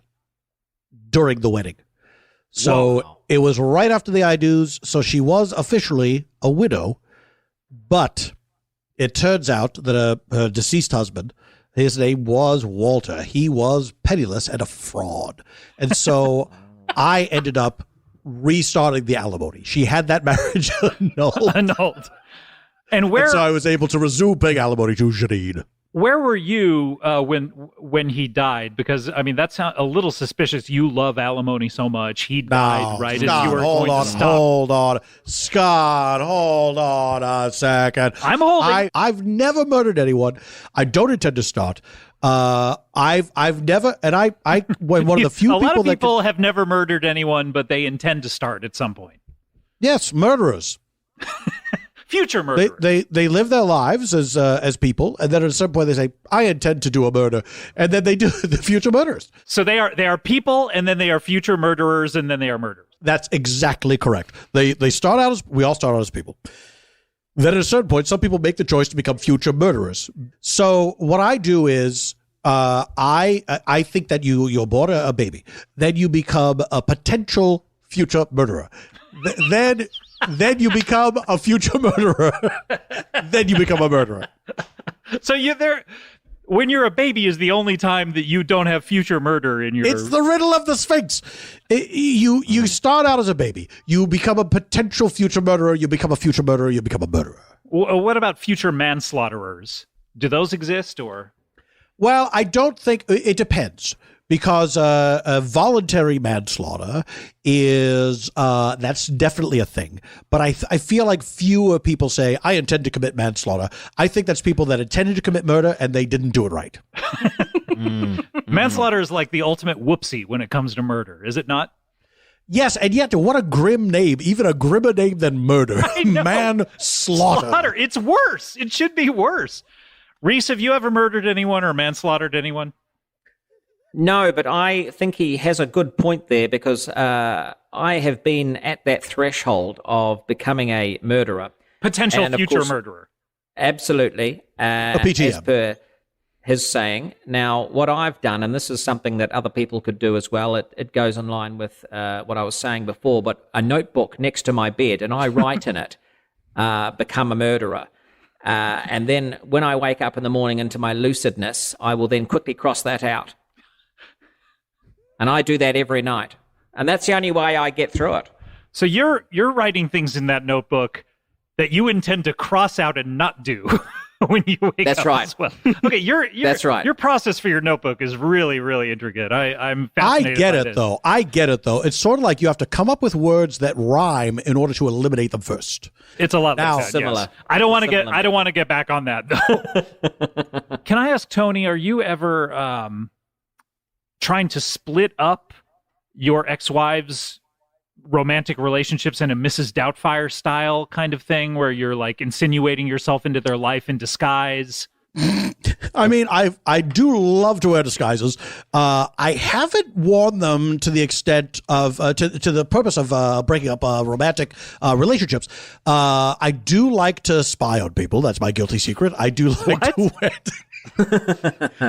during the wedding. So It was right after the I-do's, so she was officially a widow, but it turns out that her deceased husband, his name was Walter. He was penniless and a fraud. And so I ended up restarting the alimony. She had that marriage annulled. And so I was able to resume paying alimony to Janine. Where were you when he died? Because, I mean, that sounds a little suspicious. You love alimony so much. He died right Scott, as you were going to stop. Hold on. Scott, hold on a second. I'm holding. I've never murdered anyone. I don't intend to start. I've never, and I when one of the few a lot of people have never murdered anyone, but they intend to start at some point. Yes, murderers. Future murderers. They live their lives as people, and then at some point they say, "I intend to do a murder," and then they do the future murderers. So they are people, and then they are future murderers, and then they are murderers. That's exactly correct. They start out as we all start out as people. Then at a certain point, some people make the choice to become future murderers. So what I do is I think that you abort a baby, then you become a potential future murderer. Then you become a future murderer. Then you become a murderer. So when you're a baby is the only time that you don't have future murder in your... It's the riddle of the Sphinx. You start out as a baby. You become a potential future murderer. You become a future murderer. You become a murderer. What about future manslaughterers? Do those exist or... Well, I don't think... It depends. Because a voluntary manslaughter is that's definitely a thing. But I feel like fewer people say, I intend to commit manslaughter. I think that's people that intended to commit murder and they didn't do it right. Manslaughter is like the ultimate whoopsie when it comes to murder, is it not? Yes, and yet what a grim name. Even a grimmer name than murder. Manslaughter. It's worse. It should be worse. Rhys, have you ever murdered anyone or manslaughtered anyone? No, but I think he has a good point there because I have been at that threshold of becoming a murderer. Potential future murderer. Absolutely. A PTM. As per his saying. Now, what I've done, and this is something that other people could do as well, it goes in line with what I was saying before, but a notebook next to my bed, and I write in it, become a murderer. And then when I wake up in the morning into my lucidness, I will then quickly cross that out. And I do that every night. And that's the only way I get through it. So you're writing things in that notebook that you intend to cross out and not do when you wake That's up right. as well. Okay, That's right. Your process for your notebook is really, really intricate. I'm fascinated I get by it, this. though. I get it, though. It's sort of like you have to come up with words that rhyme in order to eliminate them first. It's a lot Now- like that, Similar. yes. I don't want to get back on that, though. Can I ask, Tony, are you ever trying to split up your ex-wife's romantic relationships in a Mrs. Doubtfire style kind of thing, where you're like insinuating yourself into their life in disguise? I mean, I do love to wear disguises. I haven't worn them to the extent of to the purpose of breaking up romantic relationships. I do like to spy on people. That's my guilty secret. I do like to wear.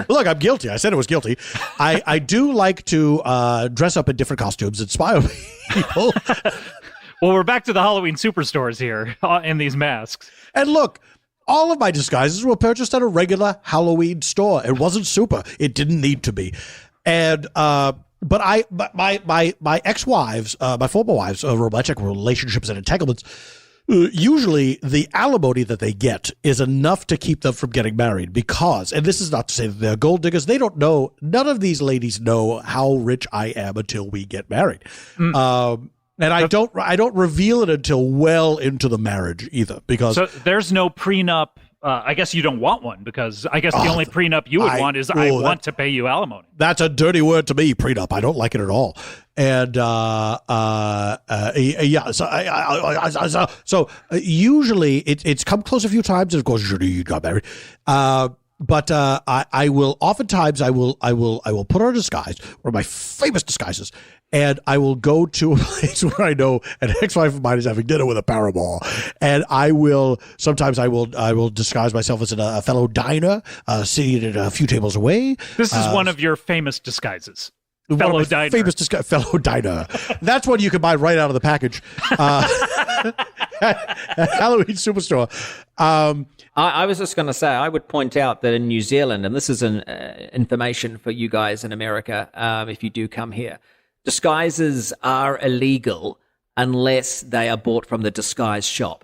Look, I'm guilty. I said it was guilty. I do like to dress up in different costumes and spy on people. Well, we're back to the Halloween superstores here in these masks. And look, all of my disguises were purchased at a regular Halloween store. It wasn't super. It didn't need to be. And but my ex-wives, my former wives, romantic relationships and entanglements, usually the alimony that they get is enough to keep them from getting married because, and this is not to say that they're gold diggers, they don't know, none of these ladies know how rich I am until we get married. And I don't reveal it until well into the marriage either, because So there's no prenup. I guess you don't want one, because I guess the only prenup you would want is I want to pay you alimony. that's a dirty word to me, prenup. I don't like it at all. And yeah, so usually it's come close a few times, and of course you got married. But I will oftentimes I will put on a disguise, one of my famous disguises, and I will go to a place where I know an ex-wife of mine is having dinner with a paramour, and I will disguise myself as a fellow diner, seated a few tables away. This is one of your famous disguises. Fellow diner. Famous fellow diner. That's one you can buy right out of the package. Halloween Superstore. I was just going to say, I would point out that in New Zealand, and this is an information for you guys in America, if you do come here, disguises are illegal unless they are bought from the disguise shop.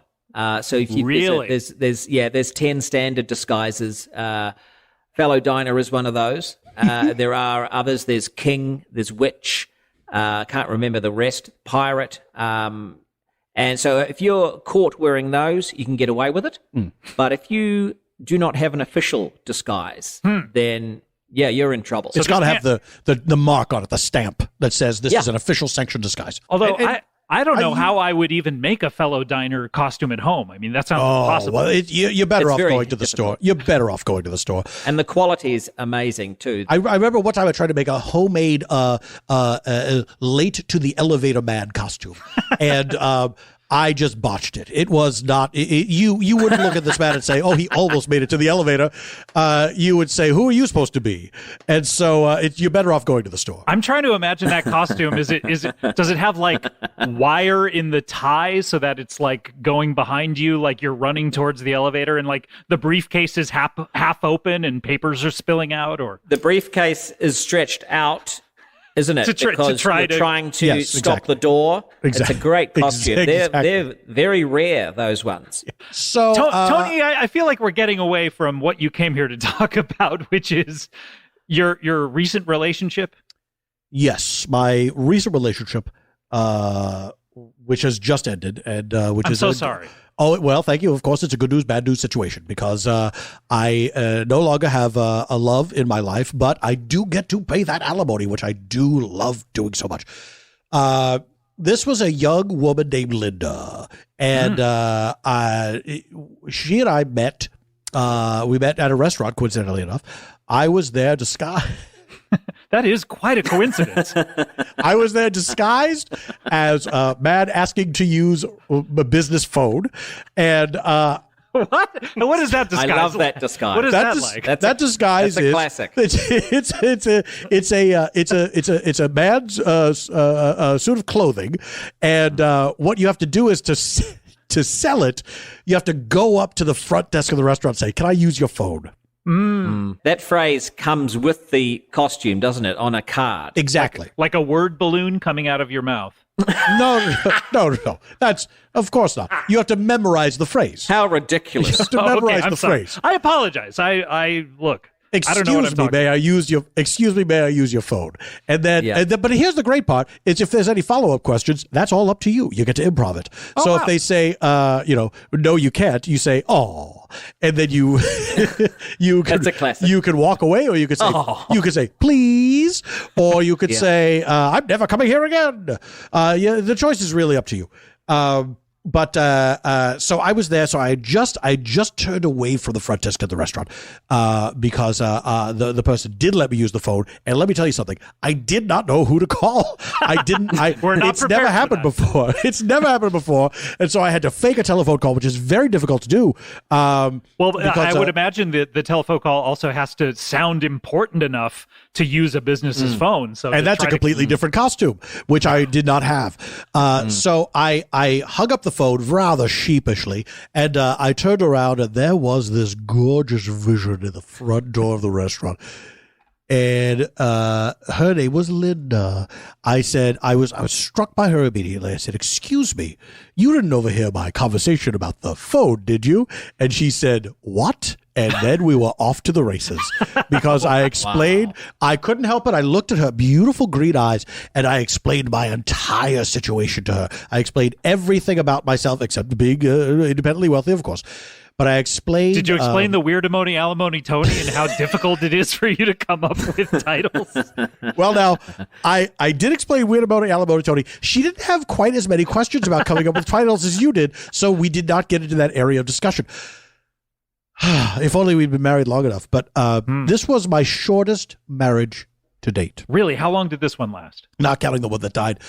So if you Really? visit, there's 10 standard disguises. Fellow diner is one of those. There are others. There's king. There's witch. Can't remember the rest. Pirate. And so if you're caught wearing those, you can get away with it. But if you do not have an official disguise, then, yeah, you're in trouble. It's got to have the mark on it, the stamp that says this Yeah. is an official sanctioned disguise. Although I don't know how I would even make a fellow diner costume at home. I mean, that sounds impossible. Well, you're better It's off very going to the store. You're better off going to the store. And the quality is amazing, too. I remember one time I tried to make a homemade late to the elevator man costume, and I just botched it. It was not. You wouldn't look at this man and say, "Oh, he almost made it to the elevator." You would say, "Who are you supposed to be?" And so you're better off going to the store. I'm trying to imagine that costume. Does it have like wire in the tie so that it's like going behind you, like you're running towards the elevator, and like the briefcase is half open and papers are spilling out, or The briefcase is stretched out, isn't it? Because you're trying to Yes, stop exactly. the door. Exactly. It's a great costume. Exactly. They're very rare, those ones. So Tony, I feel like we're getting away from what you came here to talk about, which is your recent relationship. yes, my recent relationship, which has just ended, and which I'm is so sorry. Oh, well, thank you. Of course, it's a good news, bad news situation because I no longer have a love in my life, but I do get to pay that alimony, which I do love doing so much. This was a young woman named Linda, and she and I met. We met at a restaurant, coincidentally enough. I was there disguised. That is quite a coincidence. I was there disguised as a man asking to use a business phone, and What is that disguise? I love that disguise. What is that like? That disguise that's a is classic. It's a man's suit of clothing, and what you have to do is to sell it, you have to go up to the front desk of the restaurant and say, "Can I use your phone?" That phrase comes with the costume, doesn't it, on a card? Exactly. Like a word balloon coming out of your mouth. No. That's, of course not. You have to memorize the phrase. How ridiculous. You have to memorize the phrase. I apologize. I look. Excuse me, may I use your phone? And then, but here's the great part: is if there's any follow-up questions, that's all up to you. You get to improv it. So if they say, no, you can't, you say, oh, and then you That's a classic. You can walk away, or you could say, please, or you could say, I'm never coming here again. The choice is really up to you. But so I was there. So I just turned away from the front desk at the restaurant because the person did let me use the phone. And let me tell you something: I did not know who to call. I didn't. It's never happened before. It's never happened before. And so I had to fake a telephone call, which is very difficult to do. I would imagine that the telephone call also has to sound important enough to use a business's phone. So that's a completely different costume, which I did not have. So I hung up the phone rather sheepishly, and I turned around, and there was this gorgeous vision in the front door of the restaurant. And her name was Linda. I said, I was struck by her immediately. I said, excuse me, you didn't overhear my conversation about the phone, did you? And she said, what? And then we were off to the races because I explained, I couldn't help it. I looked at her beautiful green eyes and I explained my entire situation to her. I explained everything about myself except being independently wealthy, of course. But I explained... Did you explain the weird-amony, alimony, Tony, and how difficult it is for you to come up with titles? Well, now, I did explain weird-amony, alimony, Tony. She didn't have quite as many questions about coming up with titles as you did, so we did not get into that area of discussion. If only we'd been married long enough. But this was my shortest marriage to date. Really? How long did this one last? Not counting the one that died.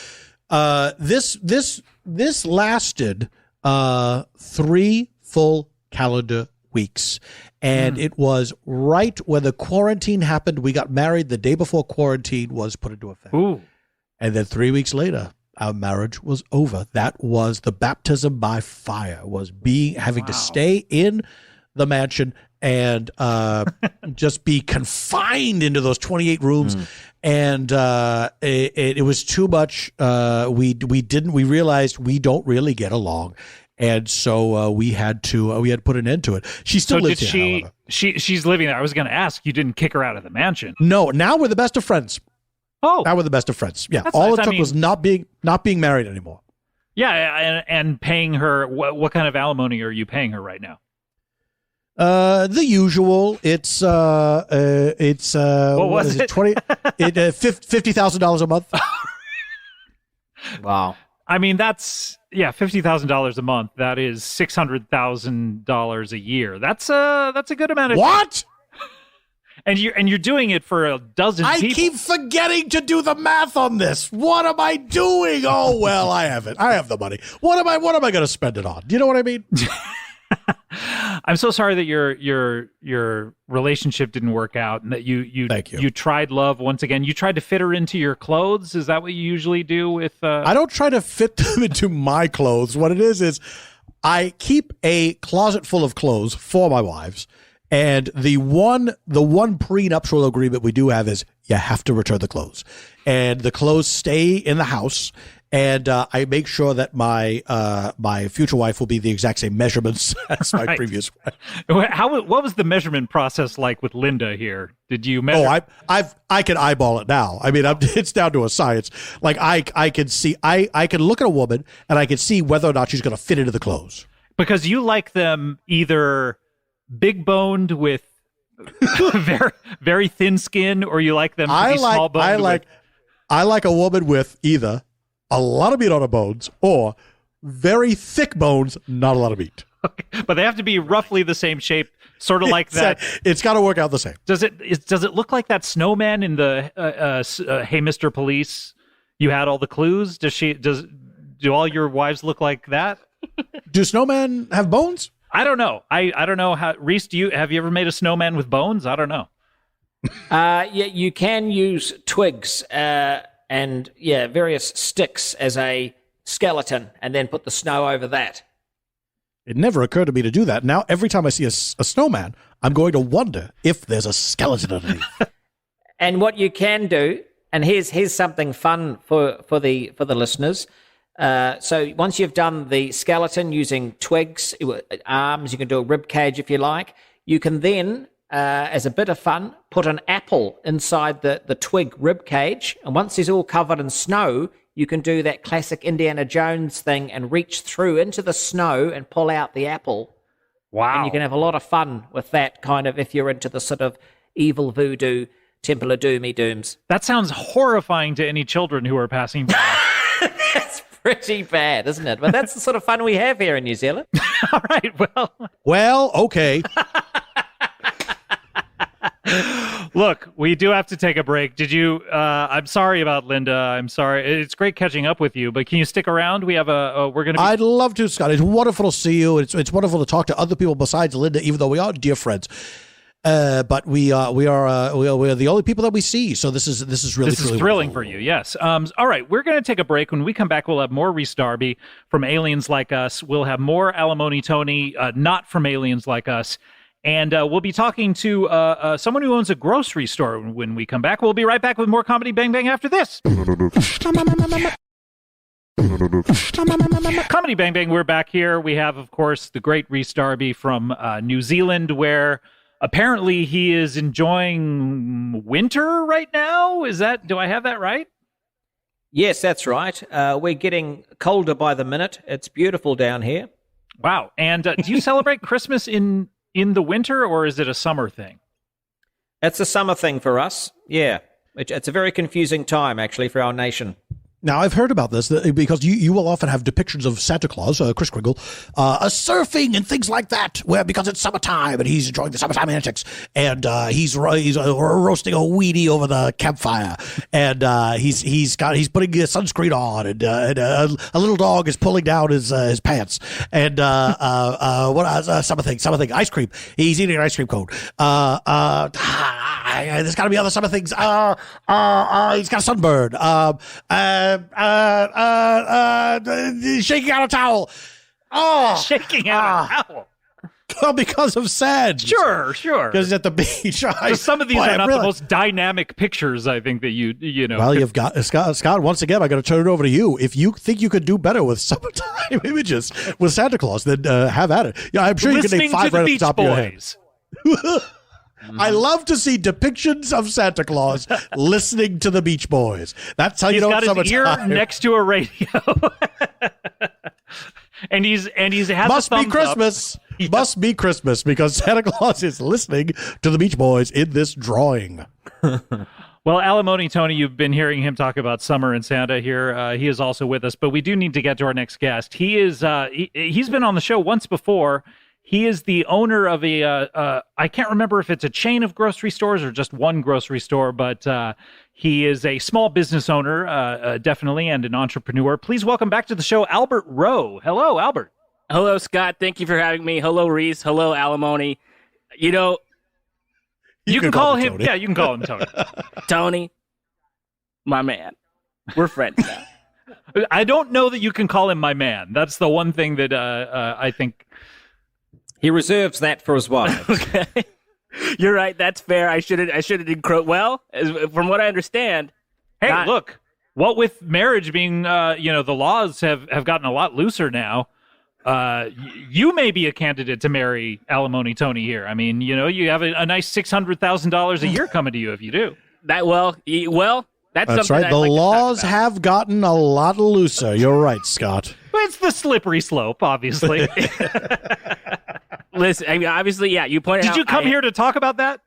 This lasted 3 full calendar weeks. And it was right when the quarantine happened. We got married the day before quarantine was put into effect. Ooh. And then 3 weeks later, our marriage was over. That was the baptism by fire, was having to stay in the mansion and just be confined into those 28 rooms. And it was too much. We realized we don't really get along. And so we had to put an end to it. She still lives here, however. She's living there. I was going to ask, you didn't kick her out of the mansion. No, now we're the best of friends. Oh. Now we're the best of friends. Yeah. That's all nice. it took was not being married anymore. Yeah, and paying her, what kind of alimony are you paying her right now? The usual. It's what was it? $50,000 a month. Wow. I mean, that's $50,000 a month. That is $600,000 a year. That's a good amount of what? And you're doing it for a dozen people. I keep forgetting to do the math on this. What am I doing? Oh well, I have it. I have the money. What am I going to spend it on? Do you know what I mean? I'm so sorry that your relationship didn't work out, and that you tried love once again. You tried to fit her into your clothes. Is that what you usually do with? I don't try to fit them into my clothes. What it is I keep a closet full of clothes for my wives, and the one prenuptial agreement we do have is you have to return the clothes, and the clothes stay in the house. And I make sure that my future wife will be the exact same measurements as my previous wife. What was the measurement process like with Linda here? Did you measure? Oh, I can eyeball it now. I mean, it's down to a science. Like I can see, I can look at a woman and I can see whether or not she's going to fit into the clothes. Because you like them either big boned with very very thin skin, or you like them to be small boned. I like a woman with either a lot of meat on her bones, or very thick bones, not a lot of meat. Okay. But they have to be roughly the same shape, sort of like that. It's got to work out the same. Does it look like that snowman in the Hey Mr. Police? You had all the clues. Do all your wives look like that? Do snowmen have bones? I don't know. I don't know how. Rhys, have you ever made a snowman with bones? I don't know. Yeah, you can use twigs. And various sticks as a skeleton, and then put the snow over that. It never occurred to me to do that. Now, every time I see a snowman, I'm going to wonder if there's a skeleton underneath. And what you can do And here's something fun for the listeners. So once you've done the skeleton using twigs, arms, you can do a rib cage if you like. You can then, as a bit of fun, put an apple inside the twig rib cage. And once he's all covered in snow, you can do that classic Indiana Jones thing and reach through into the snow and pull out the apple. Wow. And you can have a lot of fun with that kind of, if you're into the sort of evil voodoo Temple of Doomy Dooms. That sounds horrifying to any children who are passing by. That's pretty bad, isn't it? But that's the sort of fun we have here in New Zealand. All right, Well, okay. Look, we do have to take a break. Did you? I'm sorry about Linda. I'm sorry. It's great catching up with you, but can you stick around? We have we're going to be... I'd love to, Scott. It's wonderful to see you. It's wonderful to talk to other people besides Linda, even though we are dear friends. But we are the only people that we see. So this is really thrilling for you. Yes. All right. We're going to take a break. When we come back, we'll have more Rhys Darby from Aliens Like Us. We'll have more Alimony Tony, not from Aliens Like Us. And we'll be talking to someone who owns a grocery store when we come back. We'll be right back with more Comedy Bang Bang after this. Comedy Bang Bang, we're back here. We have, of course, the great Rhys Darby from New Zealand, where apparently he is enjoying winter right now. Do I have that right? Yes, that's right. We're getting colder by the minute. It's beautiful down here. Wow. And do you celebrate Christmas in the winter, or is it a summer thing? It's a summer thing for us. Yeah. It's a very confusing time, actually, for our nation. Now, I've heard about this because you will often have depictions of Santa Claus, Kris Kringle, surfing and things like that, because it's summertime and he's enjoying the summertime antics, and he's roasting a weenie over the campfire, and he's putting his sunscreen on, and a little dog is pulling down his pants, and summer thing, ice cream. He's eating an ice cream cone. There's got to be other summer things. He's got a sunburn. Shaking out a towel. Shaking out a towel. Well, because of sad. Sure. Because he's at the beach. Some of these are not the most dynamic pictures, I think, that you know. Well, you've got Scott. Once again, I got to turn it over to you. If you think you could do better with summertime images with Santa Claus, then have at it. Yeah, I'm sure you can name 5 right off the top of your head. I love to see depictions of Santa Claus listening to the Beach Boys. That's how you know it's summertime. He's got his ear next to a radio, and he's has must a thumbs be Christmas. Up. Yeah. Must be Christmas because Santa Claus is listening to the Beach Boys in this drawing. Well, Alimony Tony, you've been hearing him talk about summer and Santa here. He is also with us, but we do need to get to our next guest. He is he's been on the show once before. He is the owner of I can't remember if it's a chain of grocery stores or just one grocery store, but he is a small business owner, definitely, and an entrepreneur. Please welcome back to the show, Albert Rowe. Hello, Albert. Hello, Scott. Thank you for having me. Hello, Rhys. Hello, Alimony. You know, you can call him. Yeah, you can call him Tony. Tony, my man. We're friends now. I don't know that you can call him my man. That's the one thing that I think. He reserves that for his wife. Okay. You're right. That's fair. I should have well, from what I understand. Hey, look, what with marriage being, the laws have gotten a lot looser now. You may be a candidate to marry Alimony Tony here. I mean, you have a nice $600,000 a year coming to you if you do. That's right. The laws have gotten a lot looser. You're right, Scott. It's the slippery slope, obviously. Listen, I mean, obviously, yeah. You pointed out. Did you come here to talk about that?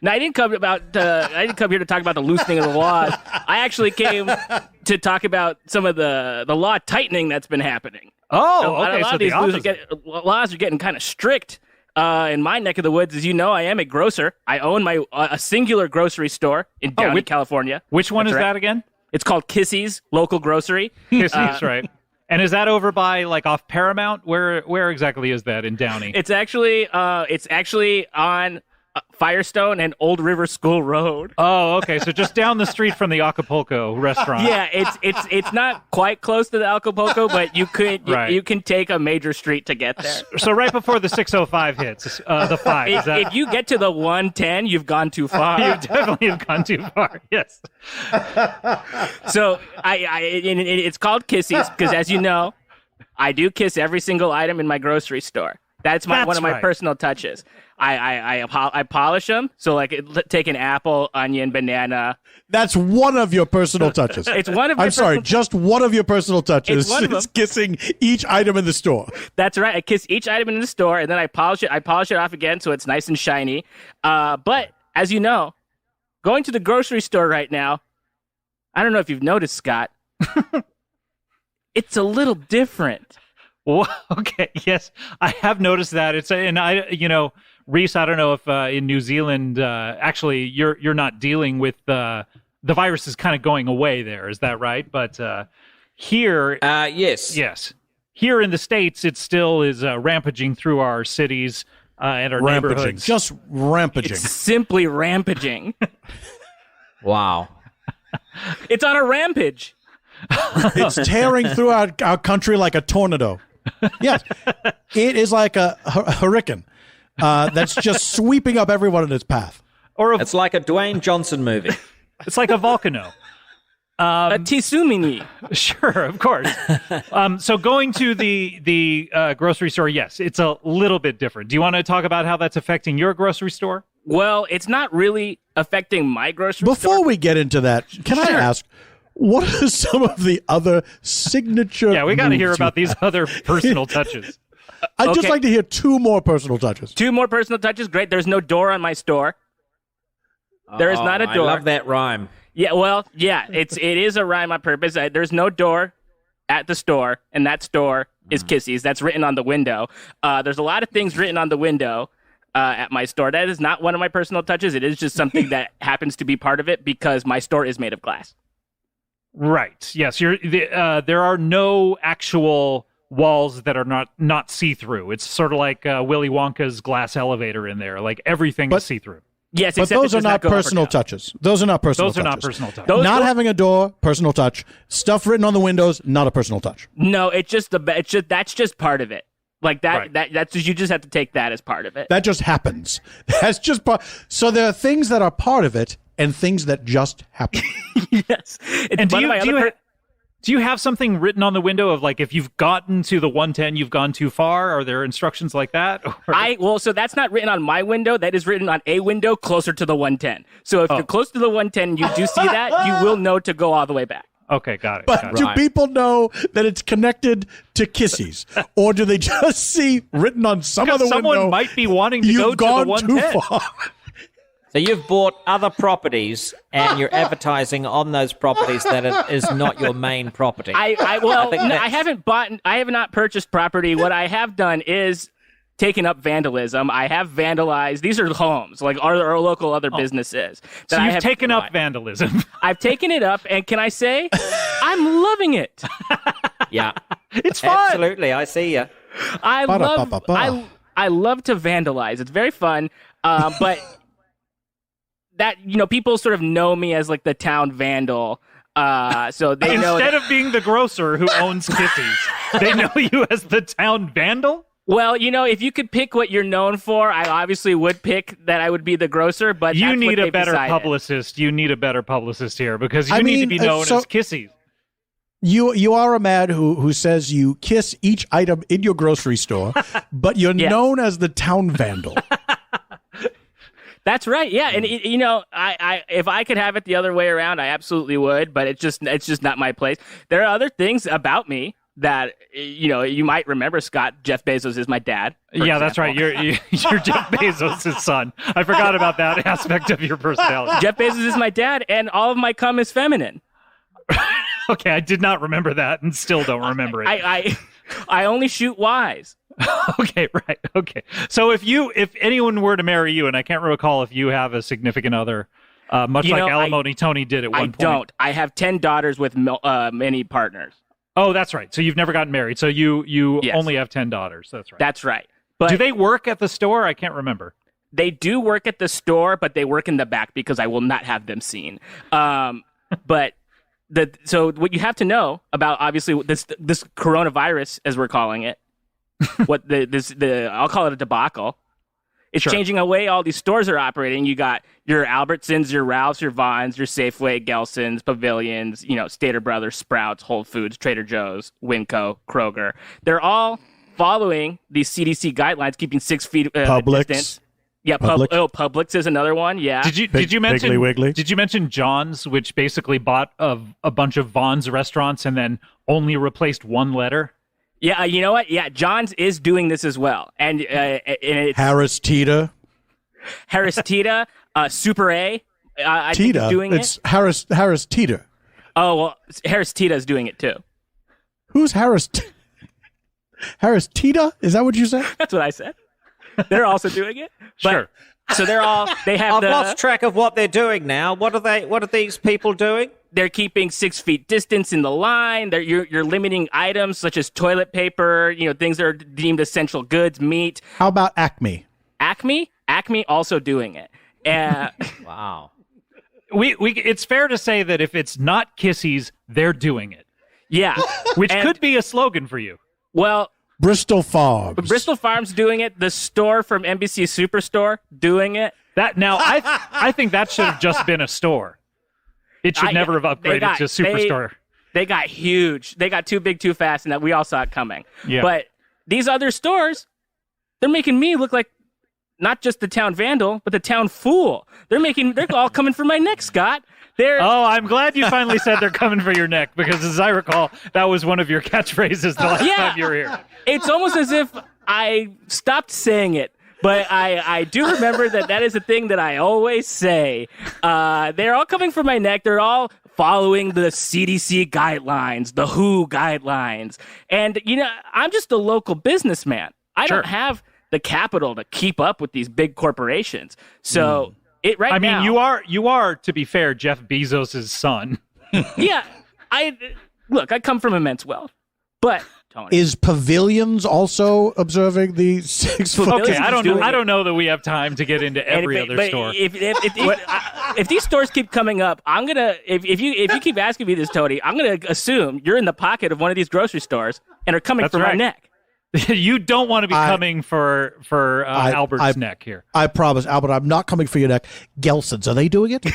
No, I didn't come here to talk about the loosening of the laws. I actually came to talk about some of the law tightening that's been happening. Oh, okay. A lot of these laws are getting kind of strict. In my neck of the woods, as you know, I am a grocer. I own a singular grocery store in Downey, California. Which one is that again? It's called Kissy's Local Grocery. Kissy's, right. And is that over by off Paramount? Where exactly is that in Downey? It's actually on Firestone and Old River School Road. Oh, okay. So just down the street from the Acapulco restaurant. Yeah, it's not quite close to the Acapulco, but you can take a major street to get there. So right before the 605 hits, the 5. If you get to the 110, you've gone too far. You definitely have gone too far. Yes. So it's called Kissies because, as you know, I do kiss every single item in my grocery store. That's one of my personal touches. I polish them. So take an apple, onion, banana. That's one of your personal touches. It's one of. Just one of your personal touches. It's one of them. Is kissing each item in the store. That's right. I kiss each item in the store, and then I polish it. I polish it off again so it's nice and shiny. But as you know, going to the grocery store right now, I don't know if you've noticed, Scott. It's a little different. Well, okay. Yes, I have noticed that. Rhys, I don't know if in New Zealand, actually, you're not dealing with the virus is kind of going away there. Is that right? But here, yes, here in the States, it still is rampaging through our cities and our neighborhoods. Just rampaging. It's simply rampaging. Wow. It's on a rampage. It's tearing through our country like a tornado. Yes, it is like a hurricane that's just sweeping up everyone in its path. It's like a Dwayne Johnson movie. It's like a volcano. A Tisumini. Sure, of course. So going to the grocery store, yes, it's a little bit different. Do you want to talk about how that's affecting your grocery store? Well, it's not really affecting my grocery store. Before we get into that, can I ask, what are some of the other signature Yeah, we got to hear moves about these other personal touches. I'd just like to hear 2 more personal touches. 2 more personal touches? Great. There's no door on my store. There is not a door. I love that rhyme. Yeah, well, yeah, it is a rhyme on purpose. There's no door at the store, and that store is Kissies. That's written on the window. There's a lot of things written on the window at my store. That is not one of my personal touches. It is just something that happens to be part of it because my store is made of glass. Right. Yes. There are no actual walls that are not see-through. It's sort of like Willy Wonka's glass elevator in there. Like everything is see-through. Yes, but those are not personal touches. Those are not personal touches. Those are not personal touches. Not having a door, personal touch. Stuff written on the windows, not a personal touch. No, that's just part of it. Like that, right. That's you just have to take that as part of it. That just happens. That's just part. So there are things that are part of it and things that just happen. Yes. And do you have something written on the window of like, if you've gotten to the 110, you've gone too far? Are there instructions like that? So that's not written on my window. That is written on a window closer to the 110. So if you're close to the 110 and you do see that, you will know to go all the way back. Okay, got it. But do people know that it's connected to Kissies? Or do they just see written on some other window? Someone might be wanting to go to the 110. Too far. So you've bought other properties and you're advertising on those properties that it is not your main property. I have not purchased property. What I have done is taken up vandalism. I have vandalized. These are homes, like our local other businesses. So you've taken up vandalism. I've taken it up, and can I say, I'm loving it. Yeah. It's fun. Absolutely, I see you. I love to vandalize. It's very fun, but... that, people sort of know me as like the town vandal. So they know instead of being the grocer who owns Kissies, they know you as the town vandal? Well, if you could pick what you're known for, I obviously would pick that I would be the grocer, but you need a better decided. publicist. You need a better publicist here because you need to be known as Kissies. You are a man who says you kiss each item in your grocery store, but you're known as the town vandal. That's right. Yeah, and I if I could have it the other way around, I absolutely would. But it's just not my place. There are other things about me that you might remember. Scott, Jeff Bezos is my dad. Yeah, that's right. You're Jeff Bezos' son. I forgot about that aspect of your personality. Jeff Bezos is my dad, and all of my cum is feminine. Okay, I did not remember that, and still don't remember it. I only shoot Ys. Okay, right. Okay. So if anyone were to marry you, and I can't recall if you have a significant other, much like Alimony Tony did at one point. I don't. I have 10 daughters with many partners. Oh, that's right. So you've never gotten married. So you only have 10 daughters. That's right. That's right. But do they work at the store? I can't remember. They do work at the store, but they work in the back because I will not have them seen. But so what you have to know about obviously this coronavirus, as we're calling it, I'll call it a debacle. It's changing the way all these stores are operating. You got your Albertsons, your Ralphs, your Vons, your Safeway, Gelson's, Pavilions, Stater Brothers, Sprouts, Whole Foods, Trader Joe's, Winco, Kroger. They're all following these CDC guidelines, keeping 6 feet Publix. distance. Yeah, Publix. Publix is another one. Yeah. Did you mention Piggly Wiggly? Did you mention John's, which basically bought a bunch of Vons restaurants and then only replaced one letter? Yeah, you know what? Yeah, John's is doing this as well, and it's Harris Teeter. Super A. I think is doing it's it. Harris Teeter. Oh well, Harris Teeter is doing it too. Who's Harris? Harris Teeter? Is that what you said? That's what I said. They're also doing it. Sure. So they have I've lost track of what they're doing now. What are these people doing? They're keeping 6 feet distance in the line. You're limiting items such as toilet paper, things that are deemed essential goods, meat. How about Acme? Acme also doing it. Wow. It's fair to say that if it's not Kissies, they're doing it. Yeah. Which could be a slogan for you. Well, Bristol Farms doing it. The store from NBC Superstore doing it. I think that should have just been a store. It should never have upgraded to Superstore. They got huge. They got too big too fast, and that we all saw it coming. Yeah. But these other stores, they're making me look like not just the town vandal, but the town fool. They're all coming for my neck, Scott. I'm glad you finally said they're coming for your neck, because as I recall, that was one of your catchphrases the last time you were here. It's almost as if I stopped saying it. But I do remember that is a thing that I always say. They're all coming for my neck. They're all following the CDC guidelines, the WHO guidelines. And, I'm just a local businessman. I don't have the capital to keep up with these big corporations. So now, you are, to be fair, Jeff Bezos' son. Yeah. I come from immense wealth. But Tony. Is Pavilions also observing the 6 foot? Okay, I don't know that we have time to get into every other store. If these stores keep coming up, I'm gonna. If you keep asking me this, Tony, I'm gonna assume you're in the pocket of one of these grocery stores and are coming for my neck. You don't want to be coming for Albert's neck here. I promise, Albert, I'm not coming for your neck. Gelson's, are they doing it?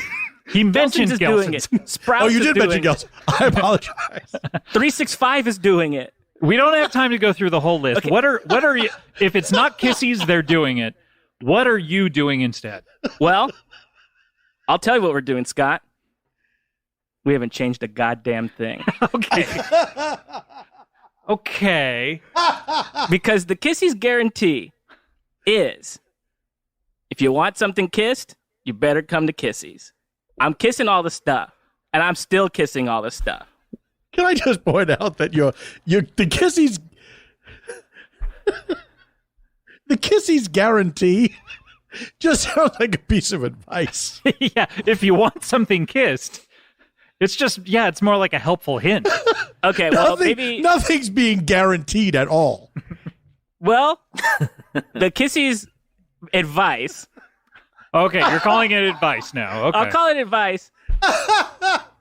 He mentioned Gelson's doing it. Sprouts you did mention Gelson's. I apologize. 365 is doing it. We don't have time to go through the whole list. Okay. What are you? If it's not Kissies, they're doing it. What are you doing instead? Well, I'll tell you what we're doing, Scott. We haven't changed a goddamn thing. Okay. Because the Kissies guarantee is, if you want something kissed, you better come to Kissies. I'm kissing all the stuff, and I'm still kissing all the stuff. Can I just point out that the Kissies the Kissies guarantee just sounds like a piece of advice. Yeah, if you want something kissed, it's more like a helpful hint. Okay, well, maybe nothing's being guaranteed at all. Well, the Kissies advice. Okay, you're calling it advice now. Okay. I'll call it advice.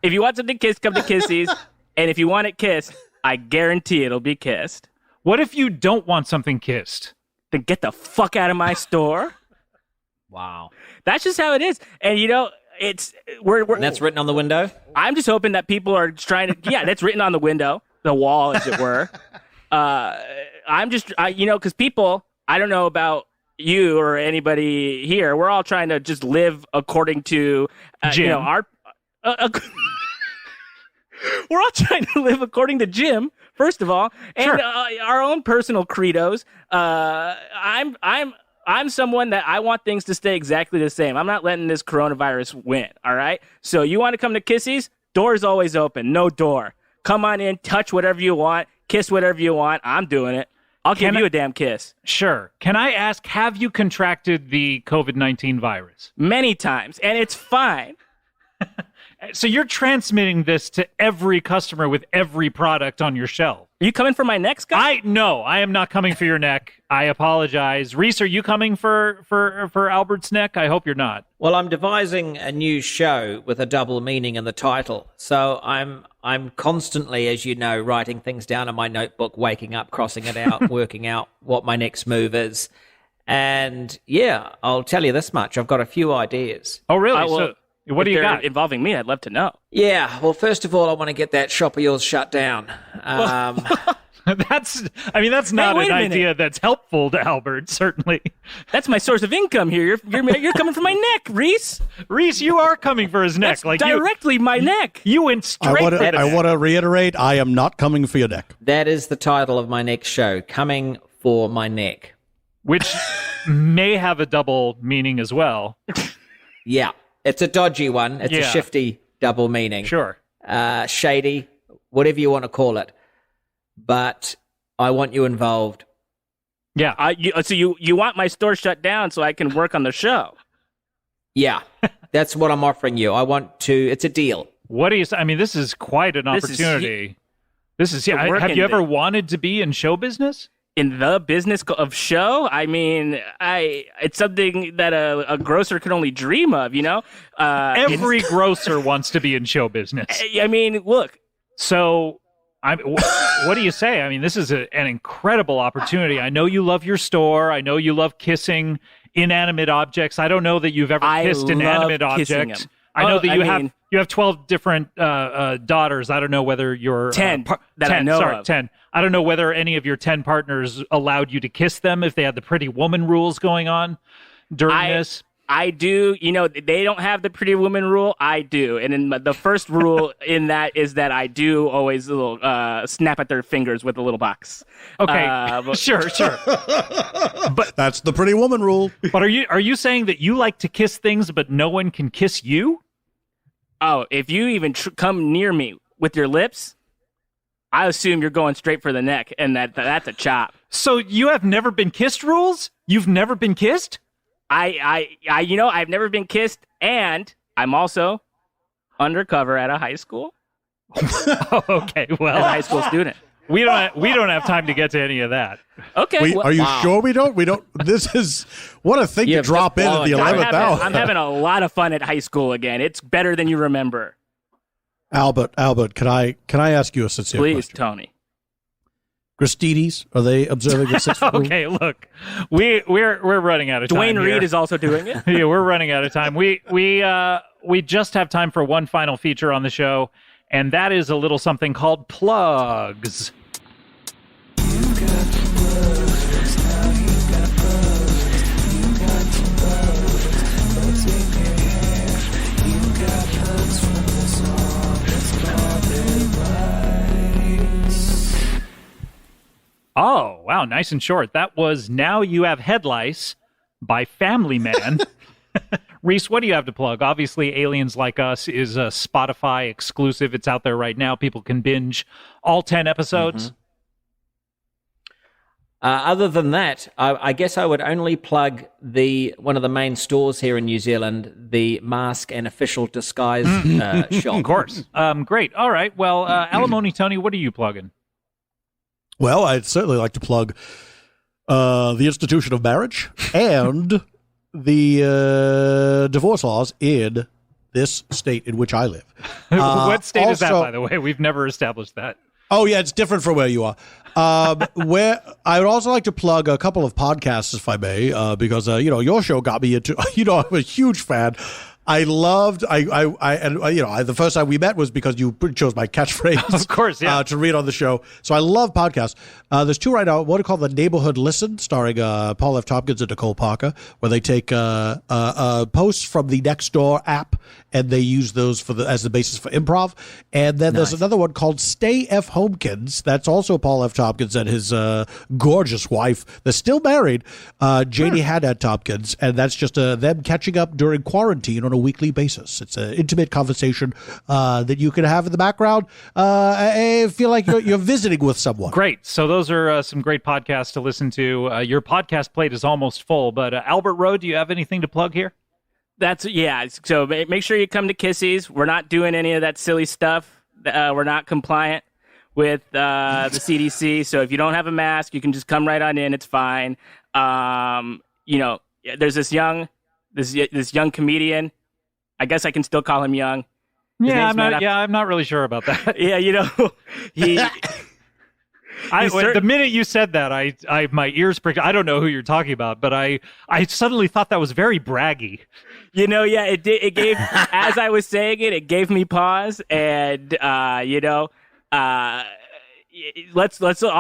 If you want something kissed, come to Kissies. And if you want it kissed, I guarantee it'll be kissed. What if you don't want something kissed? Then get the fuck out of my store. Wow. That's just how it is. And it's and that's written on the window? I'm just hoping that people are trying to that's written on the window, the wall as it were. Because people, I don't know about you or anybody here, we're all trying to just live according to our we're all trying to live according to Jim, first of all, and our own personal credos. I'm someone that I want things to stay exactly the same. I'm not letting this coronavirus win, all right? So you want to come to Kissies? Door's always open, no door. Come on in, touch whatever you want, kiss whatever you want. I'm doing it. I'll give you a damn kiss. Sure. Can I ask, have you contracted the COVID-19 virus? Many times, and it's fine. So you're transmitting this to every customer with every product on your shelf. Are you coming for my neck, Scott? No, I am not coming for your neck. I apologize. Rhys, are you coming for Albert's neck? I hope you're not. Well, I'm devising a new show with a double meaning in the title. So I'm constantly, as you know, writing things down in my notebook, waking up, crossing it out, working out what my next move is. And yeah, I'll tell you this much. I've got a few ideas. Oh, really? So what do you got? Involving me, I'd love to know. Yeah, well, first of all, I want to get that shop of yours shut down. That's not an idea that's helpful to Albert, certainly. That's my source of income here. You're coming for my neck, Rhys. Rhys, you are coming for his neck. That's directly my neck. You went straight for the I want to reiterate, I am not coming for your neck. That is the title of my next show, Coming for My Neck. Which may have a double meaning as well. Yeah, it's a dodgy one. It's a shifty double meaning. Sure. Shady, whatever you want to call it. But I want you involved. Yeah. So you want my store shut down so I can work on the show? Yeah, that's what I'm offering you. I want to. It's a deal. What do you? I mean, this is quite an opportunity. This is. Have you ever wanted to be in show business? In the business of show? I mean, it's something that a grocer could only dream of. You know, every grocer wants to be in show business. I mean, look. So. What do you say? I mean, this is an incredible opportunity. I know you love your store. I know you love kissing inanimate objects. I don't know that you've ever kissed inanimate objects. I know that you have 12 different daughters. I don't know whether you're 10 I know of. 10. I don't know whether any of your 10 partners allowed you to kiss them if they had the Pretty Woman rules going on during this. I do. You know, they don't have the Pretty Woman rule. I do. And in the first rule in that is that I do always snap at their fingers with a little box. Okay, sure. But that's the Pretty Woman rule. But are you saying that you like to kiss things, but no one can kiss you? Oh, if you even come near me with your lips, I assume you're going straight for the neck, and that's a chop. So you have never been kissed rules? You've never been kissed? I've never been kissed, and I'm also undercover at a high school. Oh, okay, well, as a high school student. We don't have time to get to any of that. Okay, are you sure we don't? We don't. This is what a thing to drop in at the 11th hour. I'm having a lot of fun at high school again. It's better than you remember. Albert, can I ask you a sincere question? Please, Tony. Gristides, are they observing the 6 foot rule? Okay, look, we're running out of time. Dwayne Reed is also doing it. Yeah, we're running out of time. We just have time for one final feature on the show, and that is a little something called plugs. Oh, wow, nice and short. That was Now You Have Head Lice by Family Man. Rhys, what do you have to plug? Obviously, Aliens Like Us is a Spotify exclusive. It's out there right now. People can binge all 10 episodes. Mm-hmm. Other than that, I guess I would only plug one of the main stores here in New Zealand, the Mask and Official Disguise shop. Of course. Great. All right. Well, Alimony Tony, what are you plugging? Well, I'd certainly like to plug the institution of marriage and the divorce laws in this state in which I live. What state is that, by the way? We've never established that. Oh, yeah, it's different from where you are. Where I would also like to plug a couple of podcasts, if I may, because, your show got me into, I'm a huge fan. I loved, the first time we met was because you chose my catchphrase. Of course, yeah. To read on the show. So I love podcasts. There's 2 right now. One called The Neighborhood Listen, starring Paul F. Tompkins and Nicole Parker, where they take posts from the Nextdoor app and they use those as the basis for improv. And then there's another one called Stay F. Homekins. That's also Paul F. Tompkins and his gorgeous wife. They're still married, Janie Haddad Tompkins. And that's just them catching up during quarantine on a weekly basis. It's an intimate conversation that you can have in the background. I feel like you're visiting with someone. Great. So those are some great podcasts to listen to. Your podcast plate is almost full, but Albert Rowe, do you have anything to plug here? So make sure you come to Kissies. We're not doing any of that silly stuff. We're not compliant with the CDC. So if you don't have a mask, you can just come right on in. It's fine. There's this young comedian. I guess I can still call him young. I'm not really sure about that. He. The minute you said that, my ears pricked. I don't know who you're talking about, but I suddenly thought that was very braggy. It gave as I was saying it gave me pause, and I'll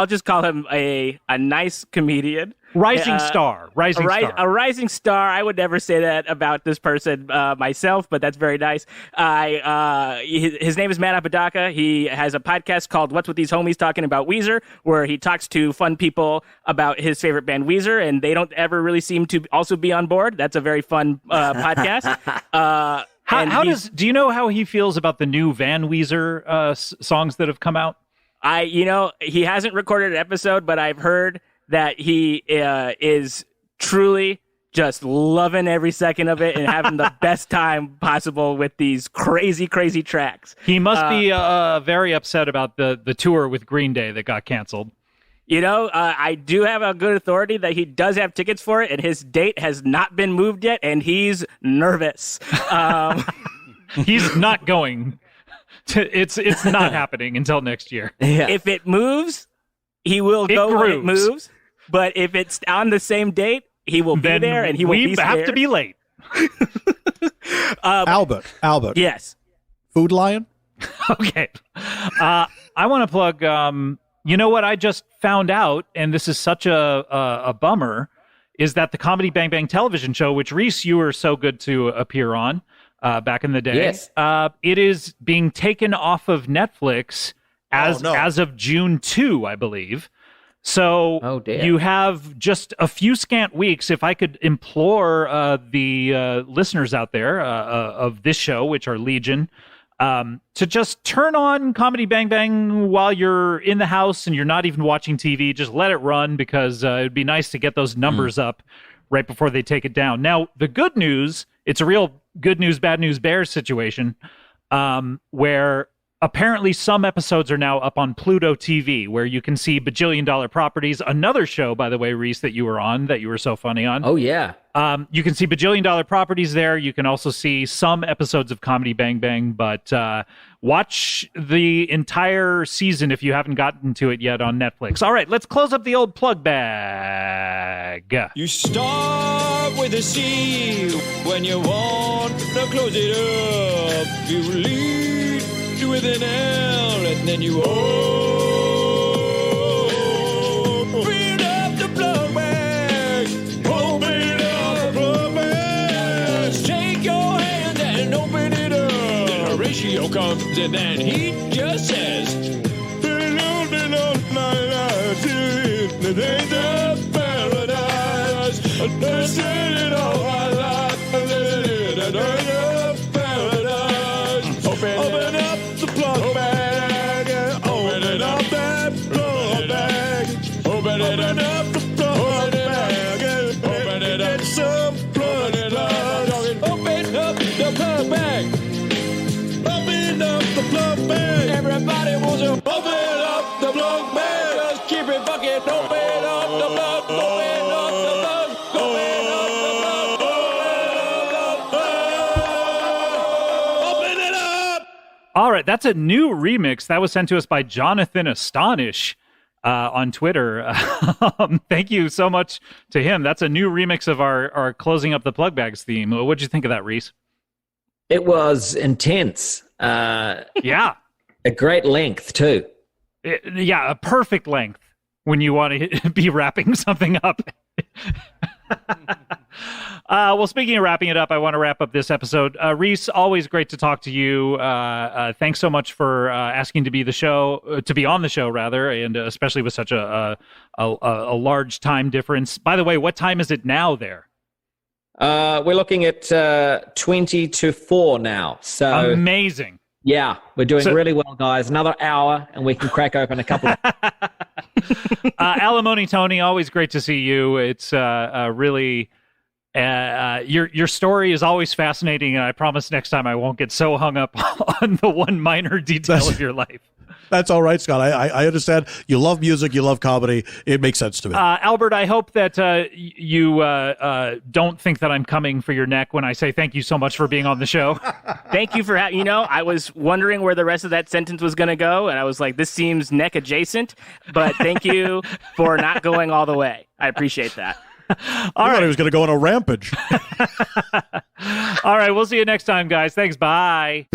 just call him a nice comedian. Rising star. A rising star. I would never say that about this person myself, but that's very nice. His name is Matt Apodaca. He has a podcast called What's With These Homies Talking About Weezer, where he talks to fun people about his favorite band Weezer, and they don't ever really seem to also be on board. That's a very fun podcast. Do you know how he feels about the new Van Weezer songs that have come out? He hasn't recorded an episode, but I've heard that he is truly just loving every second of it and having the best time possible with these crazy, crazy tracks. He must be very upset about the tour with Green Day that got canceled. I do have a good authority that he does have tickets for it, and his date has not been moved yet, and he's nervous. He's not going. It's not happening until next year. Yeah. If it moves, he will go when it moves. But if it's on the same date, he will be there, and he will be scared. We have to be late. Albert. Yes. Food Lion? Okay. I want to plug, what I just found out, and this is such a bummer, is that the Comedy Bang Bang television show, which, Rhys, you were so good to appear on back in the day, yes. It is being taken off of Netflix as of June 2, I believe. So you have just a few scant weeks. If I could implore the listeners out there of this show, which are legion, to just turn on Comedy Bang Bang while you're in the house and you're not even watching TV. Just let it run, because it'd be nice to get those numbers up right before they take it down. Now, the good news, it's a real good news, bad news, bears situation, where apparently some episodes are now up on Pluto TV, where you can see Bajillion Dollar Properties, another show, by the way, Rhys, that you were on, that you were so funny on. Oh, yeah. You can see Bajillion Dollar Properties there. You can also see some episodes of Comedy Bang Bang, but watch the entire season if you haven't gotten to it yet on Netflix. All right, let's close up the old plug bag. You start with a C when you want to close it up. You lead with an L, and then you open up the plug bag. Open up the plug bag. Take your hand and open it up. Then Horatio comes and then he just says, paradise. Open up the plug bag. Open up that plug bag. Open it up the plug bag. Open it up some plug bag. Open up the plug bag. Open up the plug bag. Everybody wants to open up the plug bag. Just keep it fucking open up the plug. Open up the plug. Open up the plug. All right, that's a new remix. That was sent to us by Jonathan Astonish on Twitter. Thank you so much to him. That's a new remix of our Closing Up the Plug Bags theme. What'd you think of that, Rhys? It was intense. Yeah. A great length, too. A perfect length when you want to be wrapping something up. Well, speaking of wrapping it up, I want to wrap up this episode. Rhys, always great to talk to you. Thanks so much for asking to be on the show, rather, and especially with such a large time difference. By the way, what time is it now there? We're looking at 20 to 4 now. So amazing. Yeah, we're doing really well, guys. Another hour, and we can crack open a couple of... Alimony Tony, always great to see you. It's really Your story is always fascinating, and I promise next time I won't get so hung up on the one minor detail of your life. That's all right, Scott. I understand. You love music. You love comedy. It makes sense to me. Albert, I hope that you don't think that I'm coming for your neck when I say thank you so much for being on the show. Thank you for having. I was wondering where the rest of that sentence was going to go, and I was like, this seems neck adjacent. But thank you for not going all the way. I appreciate that. I thought he was going to go on a rampage. All right, we'll see you next time, guys. Thanks. Bye.